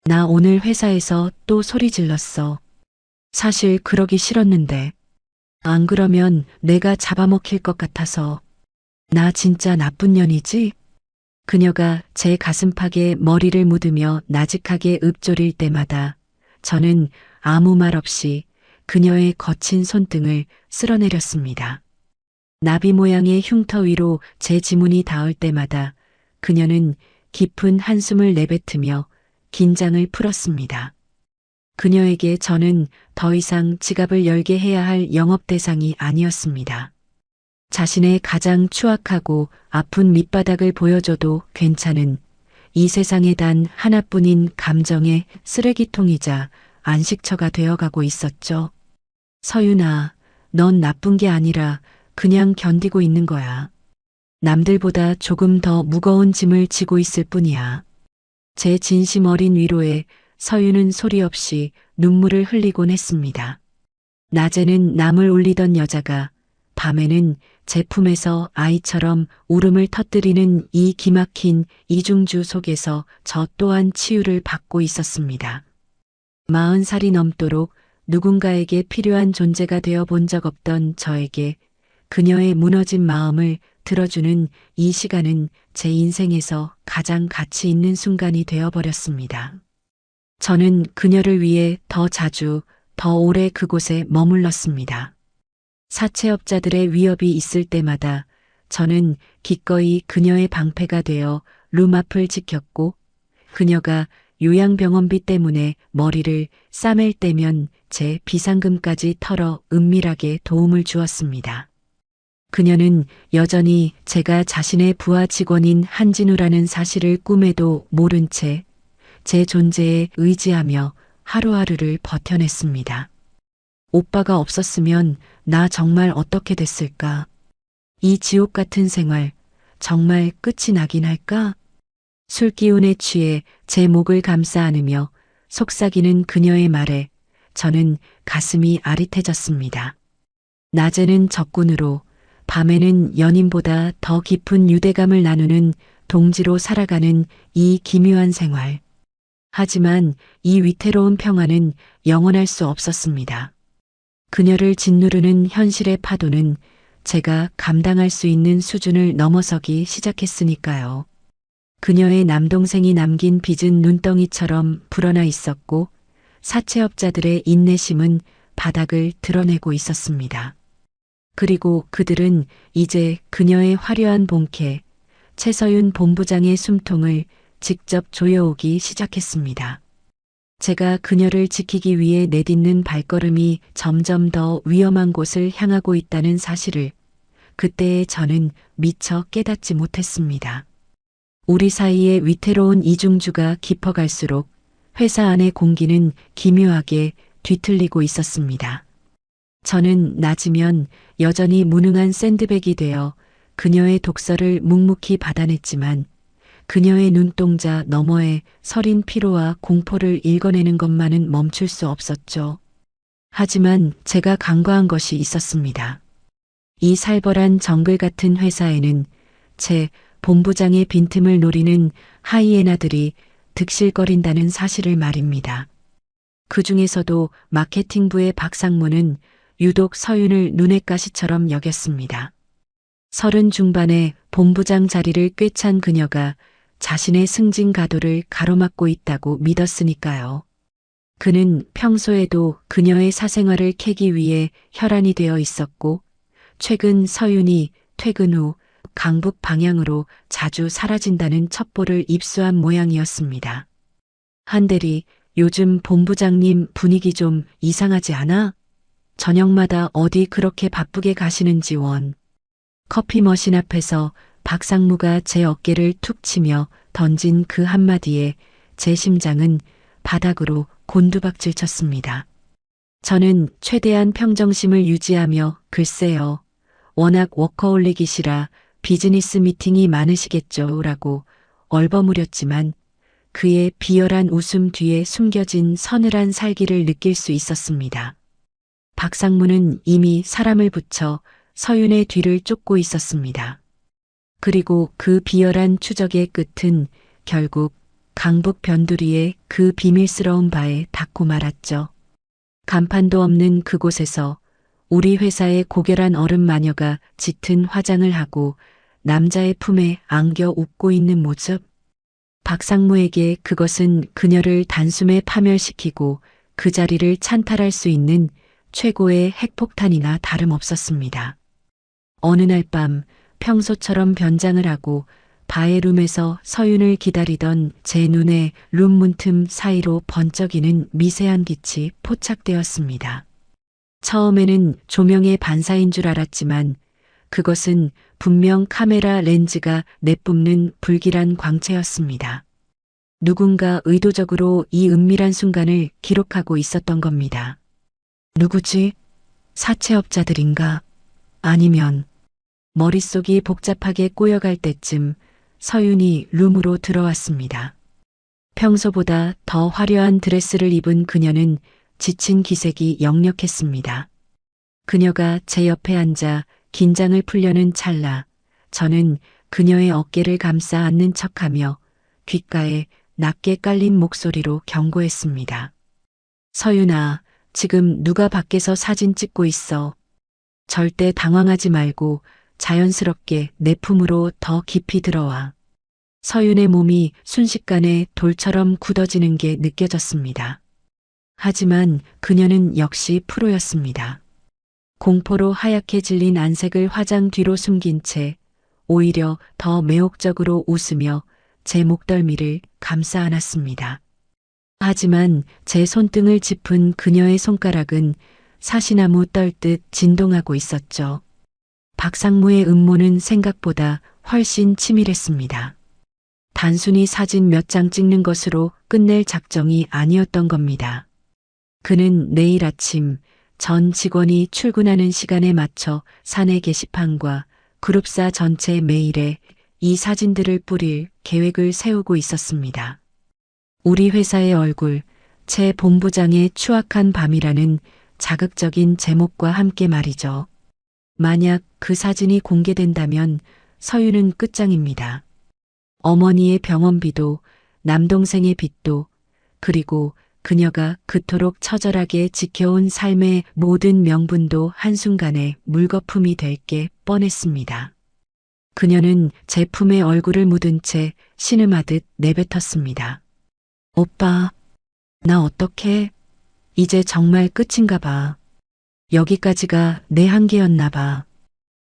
나 오늘 회사에서 또 소리 질렀어. 사실 그러기 싫었는데 안 그러면 내가 잡아먹힐 것 같아서. 나 진짜 나쁜 년이지? 그녀가 제 가슴팍에 머리를 묻으며 나직하게 읊조릴 때마다 저는 아무 말 없이 그녀의 거친 손등을 쓸어내렸습니다. 나비 모양의 흉터 위로 제 지문이 닿을 때마다 그녀는 깊은 한숨을 내뱉으며 긴장을 풀었습니다. 그녀에게 저는 더 이상 지갑을 열게 해야 할 영업 대상이 아니었습니다. 자신의 가장 추악하고 아픈 밑바닥을 보여줘도 괜찮은 이 세상에 단 하나뿐인 감정의 쓰레기통이자 안식처가 되어가고 있었죠. 서윤아, 넌 나쁜 게 아니라 그냥 견디고 있는 거야. 남들보다 조금 더 무거운 짐을 지고 있을 뿐이야. 제 진심 어린 위로에 서윤은 소리 없이 눈물을 흘리곤 했습니다. 낮에는 남을 울리던 여자가 밤에는 제품에서 아이처럼 울음을 터뜨리는 이 기막힌 이중주 속에서 저 또한 치유를 받고 있었습니다. 40살이 넘도록 누군가에게 필요한 존재가 되어 본 적 없던 저에게 그녀의 무너진 마음을 들어주는 이 시간은 제 인생에서 가장 가치 있는 순간이 되어버렸습니다. 저는 그녀를 위해 더 자주, 더 오래 그곳에 머물렀습니다. 사채업자들의 위협이 있을 때마다 저는 기꺼이 그녀의 방패가 되어 룸 앞을 지켰고 그녀가 요양병원비 때문에 머리를 싸맬 때면 제 비상금까지 털어 은밀하게 도움을 주었습니다. 그녀는 여전히 제가 자신의 부하 직원인 한진우라는 사실을 꿈에도 모른 채 제 존재에 의지하며 하루하루를 버텨냈습니다. 오빠가 없었으면 나 정말 어떻게 됐을까? 이 지옥 같은 생활, 정말 끝이 나긴 할까? 술 기운에 취해 제 목을 감싸 안으며 속삭이는 그녀의 말에 저는 가슴이 아릿해졌습니다. 낮에는 적군으로, 밤에는 연인보다 더 깊은 유대감을 나누는 동지로 살아가는 이 기묘한 생활. 하지만 이 위태로운 평화는 영원할 수 없었습니다. 그녀를 짓누르는 현실의 파도는 제가 감당할 수 있는 수준을 넘어서기 시작했으니까요. 그녀의 남동생이 남긴 빚은 눈덩이처럼 불어나 있었고 사채업자들의 인내심은 바닥을 드러내고 있었습니다. 그리고 그들은 이제 그녀의 화려한 본캐, 최서윤 본부장의 숨통을 직접 조여오기 시작했습니다. 제가 그녀를 지키기 위해 내딛는 발걸음이 점점 더 위험한 곳을 향하고 있다는 사실을 그때의 저는 미처 깨닫지 못했습니다. 우리 사이의 위태로운 이중주가 깊어갈수록 회사 안의 공기는 기묘하게 뒤틀리고 있었습니다. 저는 낮이면 여전히 무능한 샌드백이 되어 그녀의 독설을 묵묵히 받아냈지만 그녀의 눈동자 너머에 서린 피로와 공포를 읽어내는 것만은 멈출 수 없었죠. 하지만 제가 간과한 것이 있었습니다. 이 살벌한 정글 같은 회사에는 제 본부장의 빈틈을 노리는 하이에나들이 득실거린다는 사실을 말입니다. 그 중에서도 마케팅부의 박상무는 유독 서윤을 눈엣 가시처럼 여겼습니다. 30 중반에 본부장 자리를 꿰찬 그녀가 자신의 승진 가도를 가로막고 있다고 믿었으니까요. 그는 평소에도 그녀의 사생활을 캐기 위해 혈안이 되어 있었고 최근 서윤이 퇴근 후 강북 방향으로 자주 사라진다는 첩보를 입수한 모양이었습니다. 한대리, 요즘 본부장님 분위기 좀 이상하지 않아? 저녁마다 어디 그렇게 바쁘게 가시는지 원. 커피 머신 앞에서 박상무가 제 어깨를 툭 치며 던진 그 한마디에 제 심장은 바닥으로 곤두박질 쳤습니다. 저는 최대한 평정심을 유지하며 글쎄요. 워낙 워커홀릭이시라 비즈니스 미팅이 많으시겠죠 라고 얼버무렸지만 그의 비열한 웃음 뒤에 숨겨진 서늘한 살기를 느낄 수 있었습니다. 박상무는 이미 사람을 붙여 서윤의 뒤를 쫓고 있었습니다. 그리고 그 비열한 추적의 끝은 결국 강북 변두리의 그 비밀스러운 바에 닿고 말았죠. 간판도 없는 그곳에서 우리 회사의 고결한 어른 마녀가 짙은 화장을 하고 남자의 품에 안겨 웃고 있는 모습. 박상무에게 그것은 그녀를 단숨에 파멸시키고 그 자리를 찬탈할 수 있는 최고의 핵폭탄이나 다름없었습니다. 어느 날 밤 평소처럼 변장을 하고 바의 룸에서 서윤을 기다리던 제 눈에 룸 문틈 사이로 번쩍이는 미세한 빛이 포착되었습니다. 처음에는 조명의 반사인 줄 알았지만 그것은 분명 카메라 렌즈가 내뿜는 불길한 광채였습니다. 누군가 의도적으로 이 은밀한 순간을 기록하고 있었던 겁니다. 누구지? 사채업자들인가? 아니면 머릿속이 복잡하게 꼬여갈 때쯤 서윤이 룸으로 들어왔습니다. 평소보다 더 화려한 드레스를 입은 그녀는 지친 기색이 역력했습니다. 그녀가 제 옆에 앉아 긴장을 풀려는 찰나 저는 그녀의 어깨를 감싸 안는 척하며 귓가에 낮게 깔린 목소리로 경고했습니다. 서윤아, 지금 누가 밖에서 사진 찍고 있어. 절대 당황하지 말고 자연스럽게 내 품으로 더 깊이 들어와. 서윤의 몸이 순식간에 돌처럼 굳어지는 게 느껴졌습니다. 하지만 그녀는 역시 프로였습니다. 공포로 하얗게 질린 안색을 화장 뒤로 숨긴 채 오히려 더 매혹적으로 웃으며 제 목덜미를 감싸 안았습니다. 하지만 제 손등을 짚은 그녀의 손가락은 사시나무 떨듯 진동하고 있었죠. 박상무의 음모는 생각보다 훨씬 치밀했습니다. 단순히 사진 몇 장 찍는 것으로 끝낼 작정이 아니었던 겁니다. 그는 내일 아침 전 직원이 출근하는 시간에 맞춰 사내 게시판과 그룹사 전체 메일에 이 사진들을 뿌릴 계획을 세우고 있었습니다. 우리 회사의 얼굴, 제 본부장의 추악한 밤이라는 자극적인 제목과 함께 말이죠. 만약 그 사진이 공개된다면 서윤은 끝장입니다. 어머니의 병원비도, 남동생의 빚도, 그리고 그녀가 그토록 처절하게 지켜온 삶의 모든 명분도 한순간에 물거품이 될 게 뻔했습니다. 그녀는 제 품에 얼굴을 묻은 채 신음하듯 내뱉었습니다. 오빠, 나 어떡해? 이제 정말 끝인가 봐. 여기까지가 내 한계였나 봐.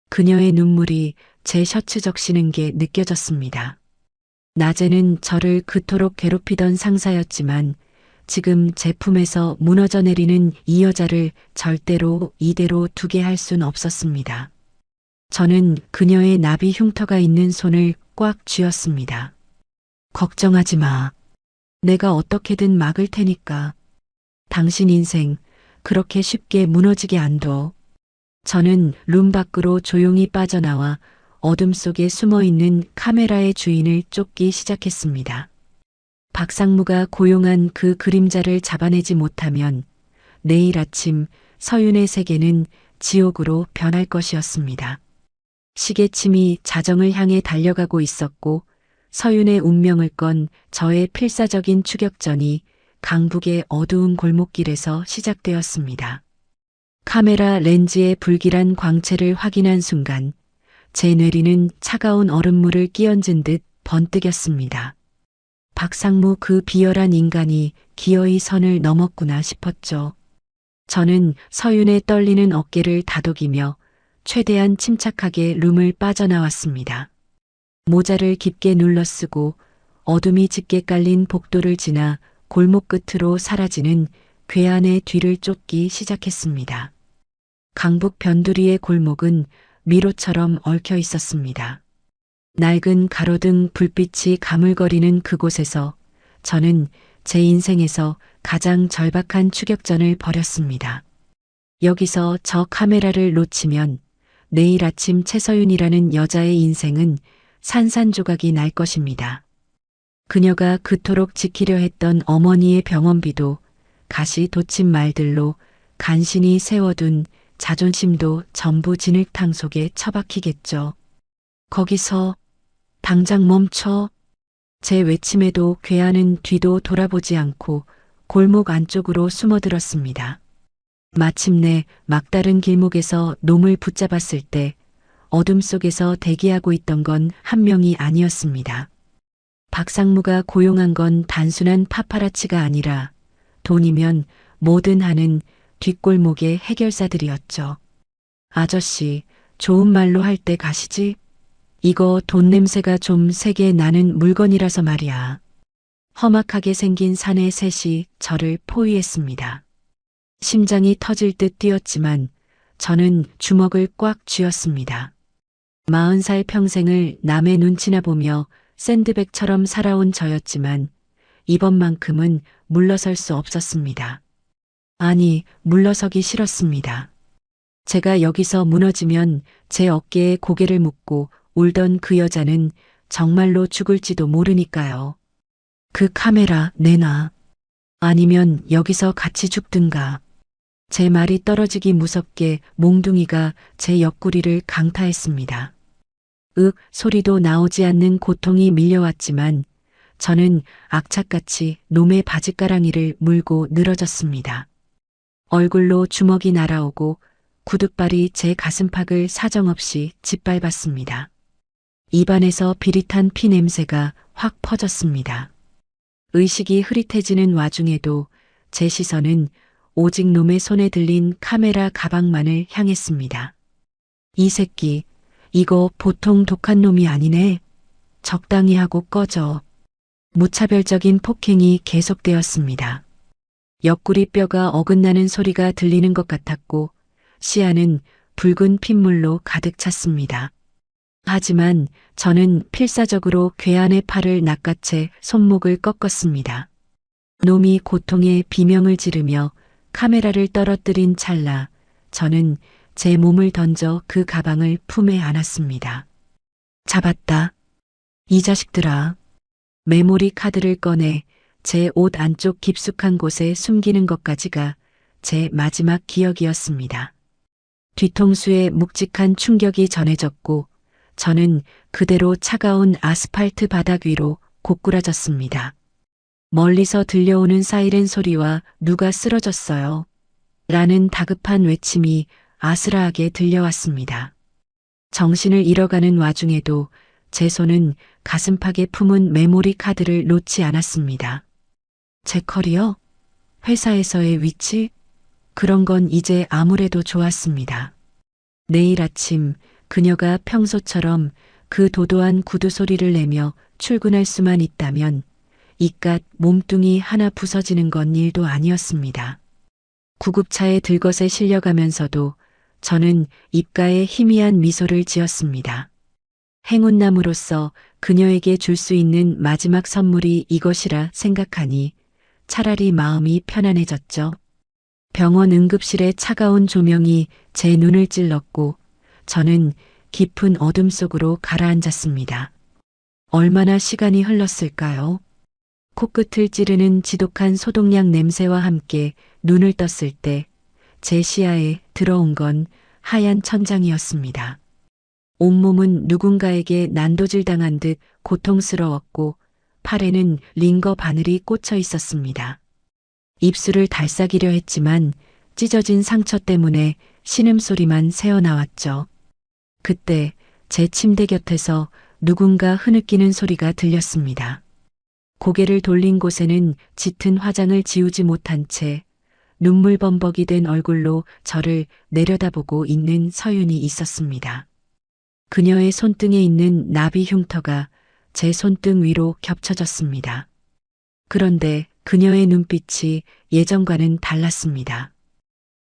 그녀의 눈물이 제 셔츠 적시는 게 느껴졌습니다. 낮에는 저를 그토록 괴롭히던 상사였지만 지금 제 품에서 무너져 내리는 이 여자를 절대로 이대로 두게 할 순 없었습니다. 저는 그녀의 나비 흉터가 있는 손을 꽉 쥐었습니다. 걱정하지 마. 내가 어떻게든 막을 테니까. 당신 인생 그렇게 쉽게 무너지게 안 둬. 저는 룸 밖으로 조용히 빠져나와 어둠 속에 숨어 있는 카메라의 주인을 쫓기 시작했습니다. 박상무가 고용한 그 그림자를 잡아내지 못하면 내일 아침 서윤의 세계는 지옥으로 변할 것이었습니다. 시계침이 자정을 향해 달려가고 있었고 서윤의 운명을 건 저의 필사적인 추격전이 강북의 어두운 골목길에서 시작되었습니다. 카메라 렌즈의 불길한 광채를 확인한 순간 제 뇌리는 차가운 얼음물을 끼얹은 듯 번뜩였습니다. 박상무 그 비열한 인간이 기어이 선을 넘었구나 싶었죠. 저는 서윤의 떨리는 어깨를 다독이며 최대한 침착하게 룸을 빠져나왔습니다. 모자를 깊게 눌러쓰고 어둠이 짙게 깔린 복도를 지나 골목 끝으로 사라지는 괴한의 뒤를 쫓기 시작했습니다. 강북 변두리의 골목은 미로처럼 얽혀 있었습니다. 낡은 가로등 불빛이 가물거리는 그곳에서 저는 제 인생에서 가장 절박한 추격전을 벌였습니다. 여기서 저 카메라를 놓치면 내일 아침 최서윤이라는 여자의 인생은 산산조각이 날 것입니다. 그녀가 그토록 지키려 했던 어머니의 병원비도 가시 돋친 말들로 간신히 세워둔 자존심도 전부 진흙탕 속에 처박히겠죠. 거기서 당장 멈춰. 제 외침에도 괴한은 뒤도 돌아보지 않고 골목 안쪽으로 숨어들었습니다. 마침내 막다른 길목에서 놈을 붙잡았을 때 어둠 속에서 대기하고 있던 건 한 명이 아니었습니다. 박상무가 고용한 건 단순한 파파라치가 아니라 돈이면 뭐든 하는 뒷골목의 해결사들이었죠. 아저씨, 좋은 말로 할 때 가시지? 이거 돈 냄새가 좀 세게 나는 물건이라서 말이야. 험악하게 생긴 사내 셋이 저를 포위했습니다. 심장이 터질 듯 뛰었지만 저는 주먹을 꽉 쥐었습니다. 40살 평생을 남의 눈치나 보며 샌드백처럼 살아온 저였지만 이번만큼은 물러설 수 없었습니다. 아니, 물러서기 싫었습니다. 제가 여기서 무너지면 제 어깨에 고개를 묻고 울던 그 여자는 정말로 죽을지도 모르니까요. 그 카메라 내놔. 아니면 여기서 같이 죽든가. 제 말이 떨어지기 무섭게 몽둥이가 제 옆구리를 강타했습니다. 소리도 나오지 않는 고통이 밀려왔지만 저는 악착같이 놈의 바짓가랑이를 물고 늘어졌습니다. 얼굴로 주먹이 날아오고 구둣발이 제 가슴팍을 사정없이 짓밟았습니다. 입안에서 비릿한 피 냄새가 확 퍼졌습니다. 의식이 흐릿해지는 와중에도 제 시선은 오직 놈의 손에 들린 카메라 가방만을 향했습니다. 이 새끼, 이거 보통 독한 놈이 아니네. 적당히 하고 꺼져. 무차별적인 폭행이 계속되었습니다. 옆구리 뼈가 어긋나는 소리가 들리는 것 같았고 시야는 붉은 핏물로 가득 찼습니다. 하지만 저는 필사적으로 괴한의 팔을 낚아채 손목을 꺾었습니다. 놈이 고통에 비명을 지르며 카메라를 떨어뜨린 찰나 저는 제 몸을 던져 그 가방을 품에 안았습니다. 잡았다. 이 자식들아. 메모리 카드를 꺼내 제 옷 안쪽 깊숙한 곳에 숨기는 것까지가 제 마지막 기억이었습니다. 뒤통수에 묵직한 충격이 전해졌고 저는 그대로 차가운 아스팔트 바닥 위로 고꾸라졌습니다. 멀리서 들려오는 사이렌 소리와 누가 쓰러졌어요. 라는 다급한 외침이 아스라하게 들려왔습니다. 정신을 잃어가는 와중에도 제 손은 가슴팍에 품은 메모리 카드를 놓지 않았습니다. 제 커리어? 회사에서의 위치? 그런 건 이제 아무래도 좋았습니다. 내일 아침 그녀가 평소처럼 그 도도한 구두 소리를 내며 출근할 수만 있다면 이깟 몸뚱이 하나 부서지는 건 일도 아니었습니다. 구급차에 들것에 실려가면서도 저는 입가에 희미한 미소를 지었습니다. 행운남으로서 그녀에게 줄 수 있는 마지막 선물이 이것이라 생각하니 차라리 마음이 편안해졌죠. 병원 응급실의 차가운 조명이 제 눈을 찔렀고 저는 깊은 어둠 속으로 가라앉았습니다. 얼마나 시간이 흘렀을까요? 코끝을 찌르는 지독한 소독약 냄새와 함께 눈을 떴을 때 제 시야에 들어온 건 하얀 천장이었습니다. 온몸은 누군가에게 난도질당한 듯 고통스러웠고 팔에는 링거 바늘이 꽂혀 있었습니다. 입술을 달싹이려 했지만 찢어진 상처 때문에 신음소리만 새어나왔죠. 그때 제 침대 곁에서 누군가 흐느끼는 소리가 들렸습니다. 고개를 돌린 곳에는 짙은 화장을 지우지 못한 채 눈물 범벅이 된 얼굴로 저를 내려다보고 있는 서윤이 있었습니다. 그녀의 손등에 있는 나비 흉터가 제 손등 위로 겹쳐졌습니다. 그런데 그녀의 눈빛이 예전과는 달랐습니다.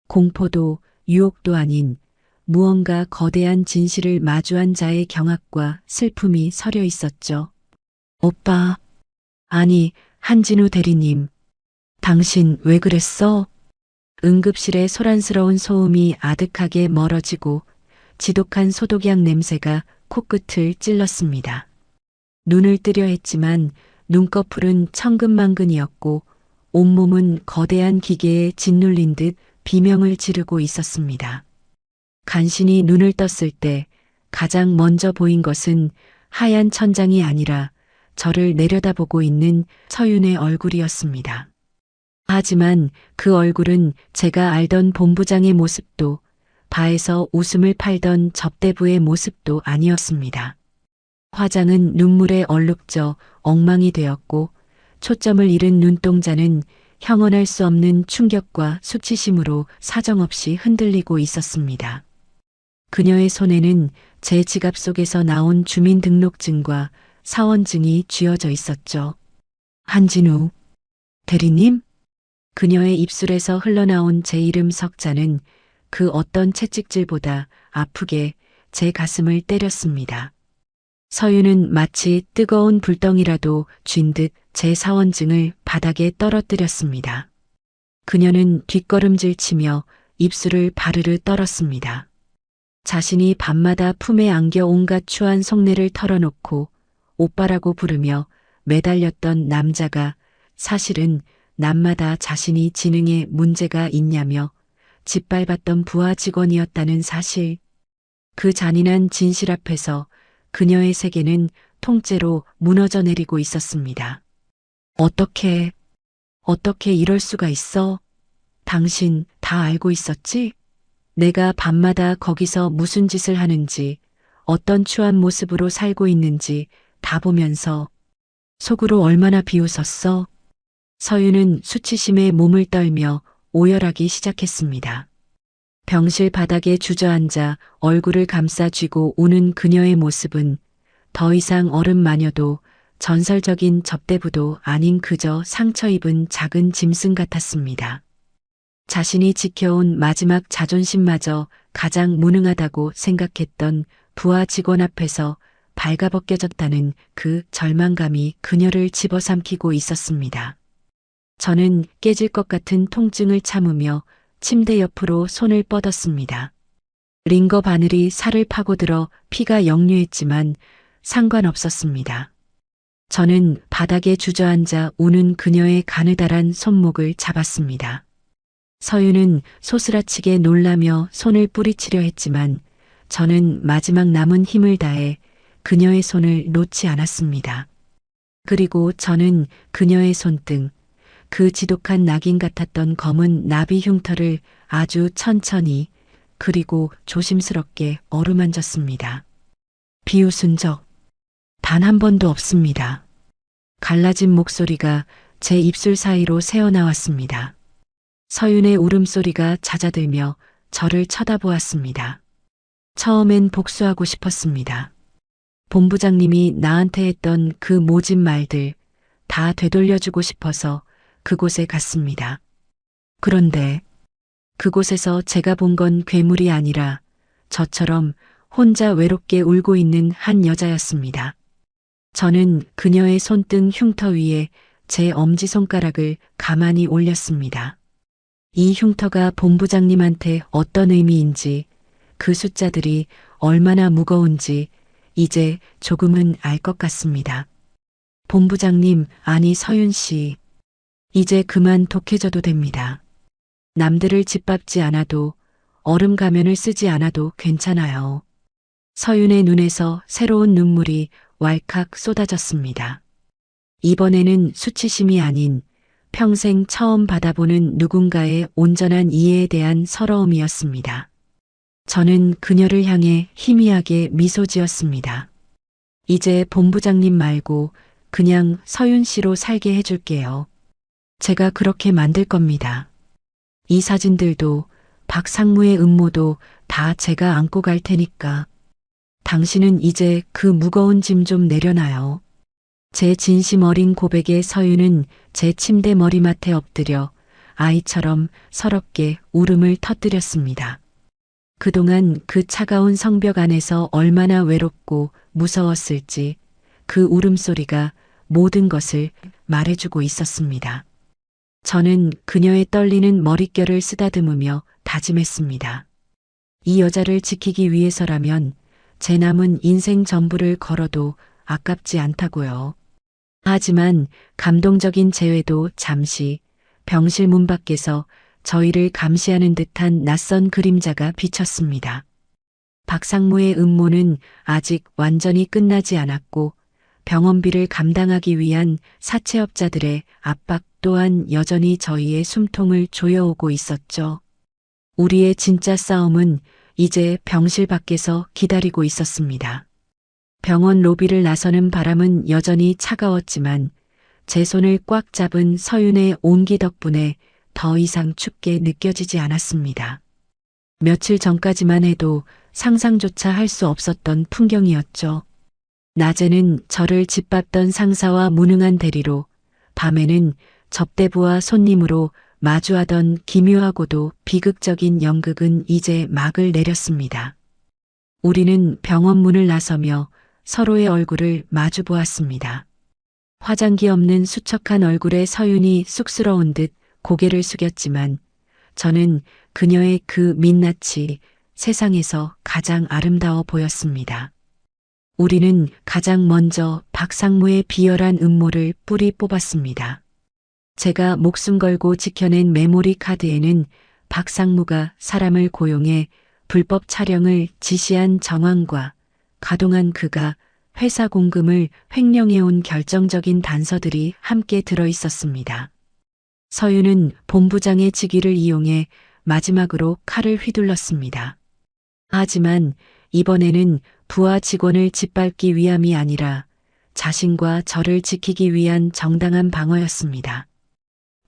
공포도 유혹도 아닌 무언가 거대한 진실을 마주한 자의 경악과 슬픔이 서려 있었죠. 오빠, 아니, 한진우 대리님, 당신 왜 그랬어? 응급실의 소란스러운 소음이 아득하게 멀어지고 지독한 소독약 냄새가 코끝을 찔렀습니다. 눈을 뜨려 했지만 눈꺼풀은 천근만근이었고 온몸은 거대한 기계에 짓눌린 듯 비명을 지르고 있었습니다. 간신히 눈을 떴을 때 가장 먼저 보인 것은 하얀 천장이 아니라 저를 내려다보고 있는 서윤의 얼굴이었습니다. 하지만 그 얼굴은 제가 알던 본부장의 모습도 바에서 웃음을 팔던 접대부의 모습도 아니었습니다. 화장은 눈물에 얼룩져 엉망이 되었고 초점을 잃은 눈동자는 형언할 수 없는 충격과 수치심으로 사정없이 흔들리고 있었습니다. 그녀의 손에는 제 지갑 속에서 나온 주민등록증과 사원증이 쥐어져 있었죠. 한진우 대리님? 그녀의 입술에서 흘러나온 제 이름 석자는 그 어떤 채찍질보다 아프게 제 가슴을 때렸습니다. 서윤은 마치 뜨거운 불덩이라도 쥔 듯 제 사원증을 바닥에 떨어뜨렸습니다. 그녀는 뒷걸음질 치며 입술을 바르르 떨었습니다. 자신이 밤마다 품에 안겨 온갖 추한 속내를 털어놓고 오빠라고 부르며 매달렸던 남자가 사실은 낮마다 자신이 지능에 문제가 있냐며 짓밟았던 부하 직원이었다는 사실. 그 잔인한 진실 앞에서 그녀의 세계는 통째로 무너져 내리고 있었습니다. 어떻게 이럴 수가 있어? 당신 다 알고 있었지? 내가 밤마다 거기서 무슨 짓을 하는지, 어떤 추한 모습으로 살고 있는지 다 보면서 속으로 얼마나 비웃었어? 서윤은 수치심에 몸을 떨며 오열하기 시작했습니다. 병실 바닥에 주저앉아 얼굴을 감싸 쥐고 우는 그녀의 모습은 더 이상 어른 마녀도 전설적인 접대부도 아닌 그저 상처 입은 작은 짐승 같았습니다. 자신이 지켜온 마지막 자존심마저 가장 무능하다고 생각했던 부하 직원 앞에서 발가벗겨졌다는 그 절망감이 그녀를 집어삼키고 있었습니다. 저는 깨질 것 같은 통증을 참으며 침대 옆으로 손을 뻗었습니다. 링거 바늘이 살을 파고들어 피가 역류했지만 상관없었습니다. 저는 바닥에 주저앉아 우는 그녀의 가느다란 손목을 잡았습니다. 서윤은 소스라치게 놀라며 손을 뿌리치려 했지만 저는 마지막 남은 힘을 다해 그녀의 손을 놓지 않았습니다. 그리고 저는 그녀의 손등, 그 지독한 낙인 같았던 검은 나비 흉터를 아주 천천히 그리고 조심스럽게 어루만졌습니다. 비웃은 적 단 한 번도 없습니다. 갈라진 목소리가 제 입술 사이로 새어나왔습니다. 서윤의 울음소리가 잦아들며 저를 쳐다보았습니다. 처음엔 복수하고 싶었습니다. 본부장님이 나한테 했던 그 모진 말들 다 되돌려주고 싶어서 그곳에 갔습니다. 그런데 그곳에서 제가 본 건 괴물이 아니라 저처럼 혼자 외롭게 울고 있는 한 여자였습니다. 저는 그녀의 손등 흉터 위에 제 엄지손가락을 가만히 올렸습니다. 이 흉터가 본부장님한테 어떤 의미인지, 그 숫자들이 얼마나 무거운지 이제 조금은 알 것 같습니다. 본부장님, 아니 서윤 씨, 이제 그만 독해져도 됩니다. 남들을 짓밟지 않아도, 얼음 가면을 쓰지 않아도 괜찮아요. 서윤의 눈에서 새로운 눈물이 왈칵 쏟아졌습니다. 이번에는 수치심이 아닌 평생 처음 받아보는 누군가의 온전한 이해에 대한 서러움이었습니다. 저는 그녀를 향해 희미하게 미소 지었습니다. 이제 본부장님 말고 그냥 서윤 씨로 살게 해줄게요. 제가 그렇게 만들 겁니다. 이 사진들도 박상무의 음모도 다 제가 안고 갈 테니까. 당신은 이제 그 무거운 짐 좀 내려놔요. 제 진심 어린 고백에 서윤은 제 침대 머리맡에 엎드려 아이처럼 서럽게 울음을 터뜨렸습니다. 그동안 그 차가운 성벽 안에서 얼마나 외롭고 무서웠을지 그 울음소리가 모든 것을 말해주고 있었습니다. 저는 그녀의 떨리는 머릿결을 쓰다듬으며 다짐했습니다. 이 여자를 지키기 위해서라면 제 남은 인생 전부를 걸어도 아깝지 않다고요. 하지만 감동적인 재회도 잠시 병실 문 밖에서 저희를 감시하는 듯한 낯선 그림자가 비쳤습니다. 박상무의 음모는 아직 완전히 끝나지 않았고 병원비를 감당하기 위한 사채업자들의 압박 또한 여전히 저희의 숨통을 조여오고 있었죠. 우리의 진짜 싸움은 이제 병실 밖에서 기다리고 있었습니다. 병원 로비를 나서는 바람은 여전히 차가웠지만 제 손을 꽉 잡은 서윤의 온기 덕분에 더 이상 춥게 느껴지지 않았습니다. 며칠 전까지만 해도 상상조차 할 수 없었던 풍경이었죠. 낮에는 저를 짓밟던 상사와 무능한 대리로, 밤에는 접대부와 손님으로 마주하던 기묘하고도 비극적인 연극은 이제 막을 내렸습니다. 우리는 병원 문을 나서며 서로의 얼굴을 마주 보았습니다. 화장기 없는 수척한 얼굴에 서윤이 쑥스러운 듯 고개를 숙였지만 저는 그녀의 그 민낯이 세상에서 가장 아름다워 보였습니다. 우리는 가장 먼저 박상무의 비열한 음모를 뿌리 뽑았습니다. 제가 목숨 걸고 지켜낸 메모리 카드에는 박상무가 사람을 고용해 불법 촬영을 지시한 정황과 가동한 그가 회사 공금을 횡령해온 결정적인 단서들이 함께 들어 있었습니다. 서윤은 본부장의 직위를 이용해 마지막으로 칼을 휘둘렀습니다. 하지만 이번에는 부하 직원을 짓밟기 위함이 아니라 자신과 저를 지키기 위한 정당한 방어였습니다.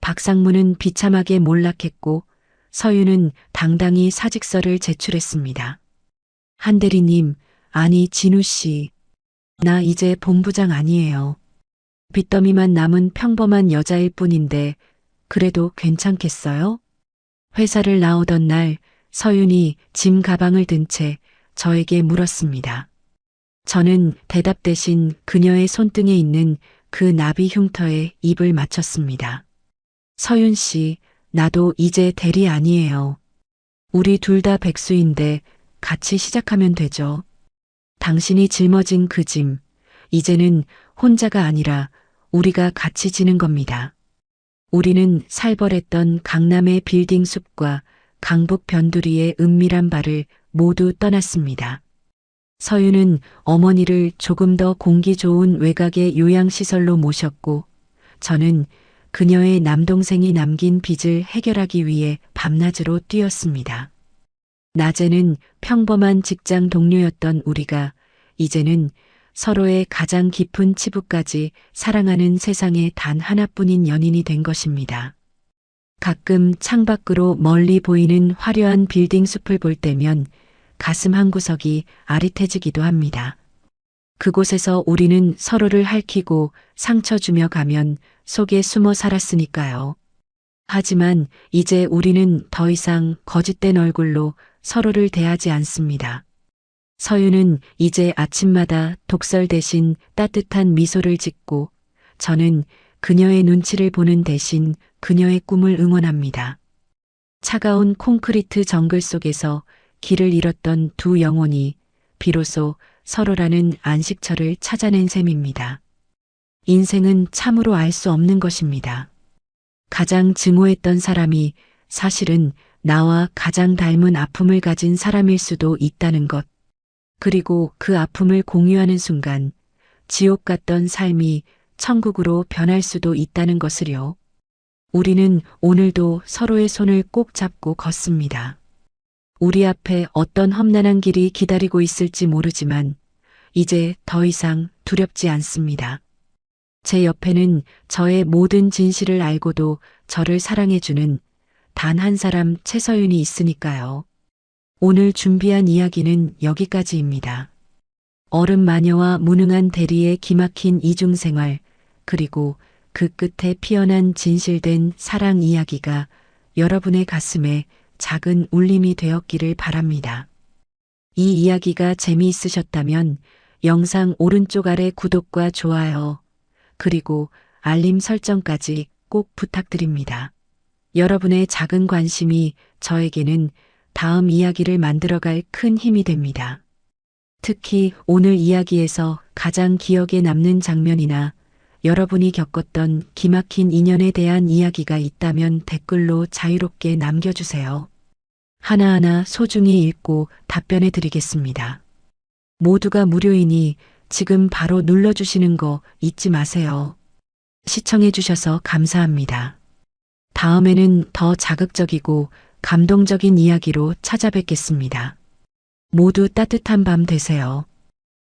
박상무는 비참하게 몰락했고 서윤은 당당히 사직서를 제출했습니다. 한 대리님, 아니 진우 씨, 나 이제 본부장 아니에요. 빚더미만 남은 평범한 여자일 뿐인데 그래도 괜찮겠어요? 회사를 나오던 날 서윤이 짐 가방을 든 채 저에게 물었습니다. 저는 대답 대신 그녀의 손등에 있는 그 나비 흉터에 입을 맞췄습니다. 서윤 씨, 나도 이제 대리 아니에요. 우리 둘 다 백수인데 같이 시작하면 되죠. 당신이 짊어진 그 짐, 이제는 혼자가 아니라 우리가 같이 지는 겁니다. 우리는 살벌했던 강남의 빌딩 숲과 강북 변두리의 은밀한 발을 모두 떠났습니다. 서유는 어머니를 조금 더 공기 좋은 외곽의 요양시설로 모셨고, 저는 그녀의 남동생이 남긴 빚을 해결하기 위해 밤낮으로 뛰었습니다. 낮에는 평범한 직장 동료였던 우리가 이제는 서로의 가장 깊은 치부까지 사랑하는 세상에 단 하나뿐인 연인이 된 것입니다. 가끔 창밖으로 멀리 보이는 화려한 빌딩 숲을 볼 때면 가슴 한구석이 아릿해지기도 합니다. 그곳에서 우리는 서로를 핥히고 상처 주며 가면 속에 숨어 살았으니까요. 하지만 이제 우리는 더 이상 거짓된 얼굴로 서로를 대하지 않습니다. 서유는 이제 아침마다 독설 대신 따뜻한 미소를 짓고, 저는 그녀의 눈치를 보는 대신 그녀의 꿈을 응원합니다. 차가운 콘크리트 정글 속에서 길을 잃었던 두 영혼이 비로소 서로라는 안식처를 찾아낸 셈입니다. 인생은 참으로 알 수 없는 것입니다. 가장 증오했던 사람이 사실은 나와 가장 닮은 아픔을 가진 사람일 수도 있다는 것. 그리고 그 아픔을 공유하는 순간 지옥 같던 삶이 천국으로 변할 수도 있다는 것을요. 우리는 오늘도 서로의 손을 꼭 잡고 걷습니다. 우리 앞에 어떤 험난한 길이 기다리고 있을지 모르지만 이제 더 이상 두렵지 않습니다. 제 옆에는 저의 모든 진실을 알고도 저를 사랑해주는 단 한 사람 최서윤이 있으니까요. 오늘 준비한 이야기는 여기까지입니다. 얼음 마녀와 무능한 대리의 기막힌 이중생활, 그리고 그 끝에 피어난 진실된 사랑 이야기가 여러분의 가슴에 작은 울림이 되었기를 바랍니다. 이 이야기가 재미있으셨다면 영상 오른쪽 아래 구독과 좋아요, 그리고 알림 설정까지 꼭 부탁드립니다. 여러분의 작은 관심이 저에게는 다음 이야기를 만들어갈 큰 힘이 됩니다. 특히 오늘 이야기에서 가장 기억에 남는 장면이나 여러분이 겪었던 기막힌 인연에 대한 이야기가 있다면 댓글로 자유롭게 남겨주세요. 하나하나 소중히 읽고 답변해 드리겠습니다. 모두가 무료이니 지금 바로 눌러주시는 거 잊지 마세요. 시청해 주셔서 감사합니다. 다음에는 더 자극적이고 감동적인 이야기로 찾아뵙겠습니다. 모두 따뜻한 밤 되세요.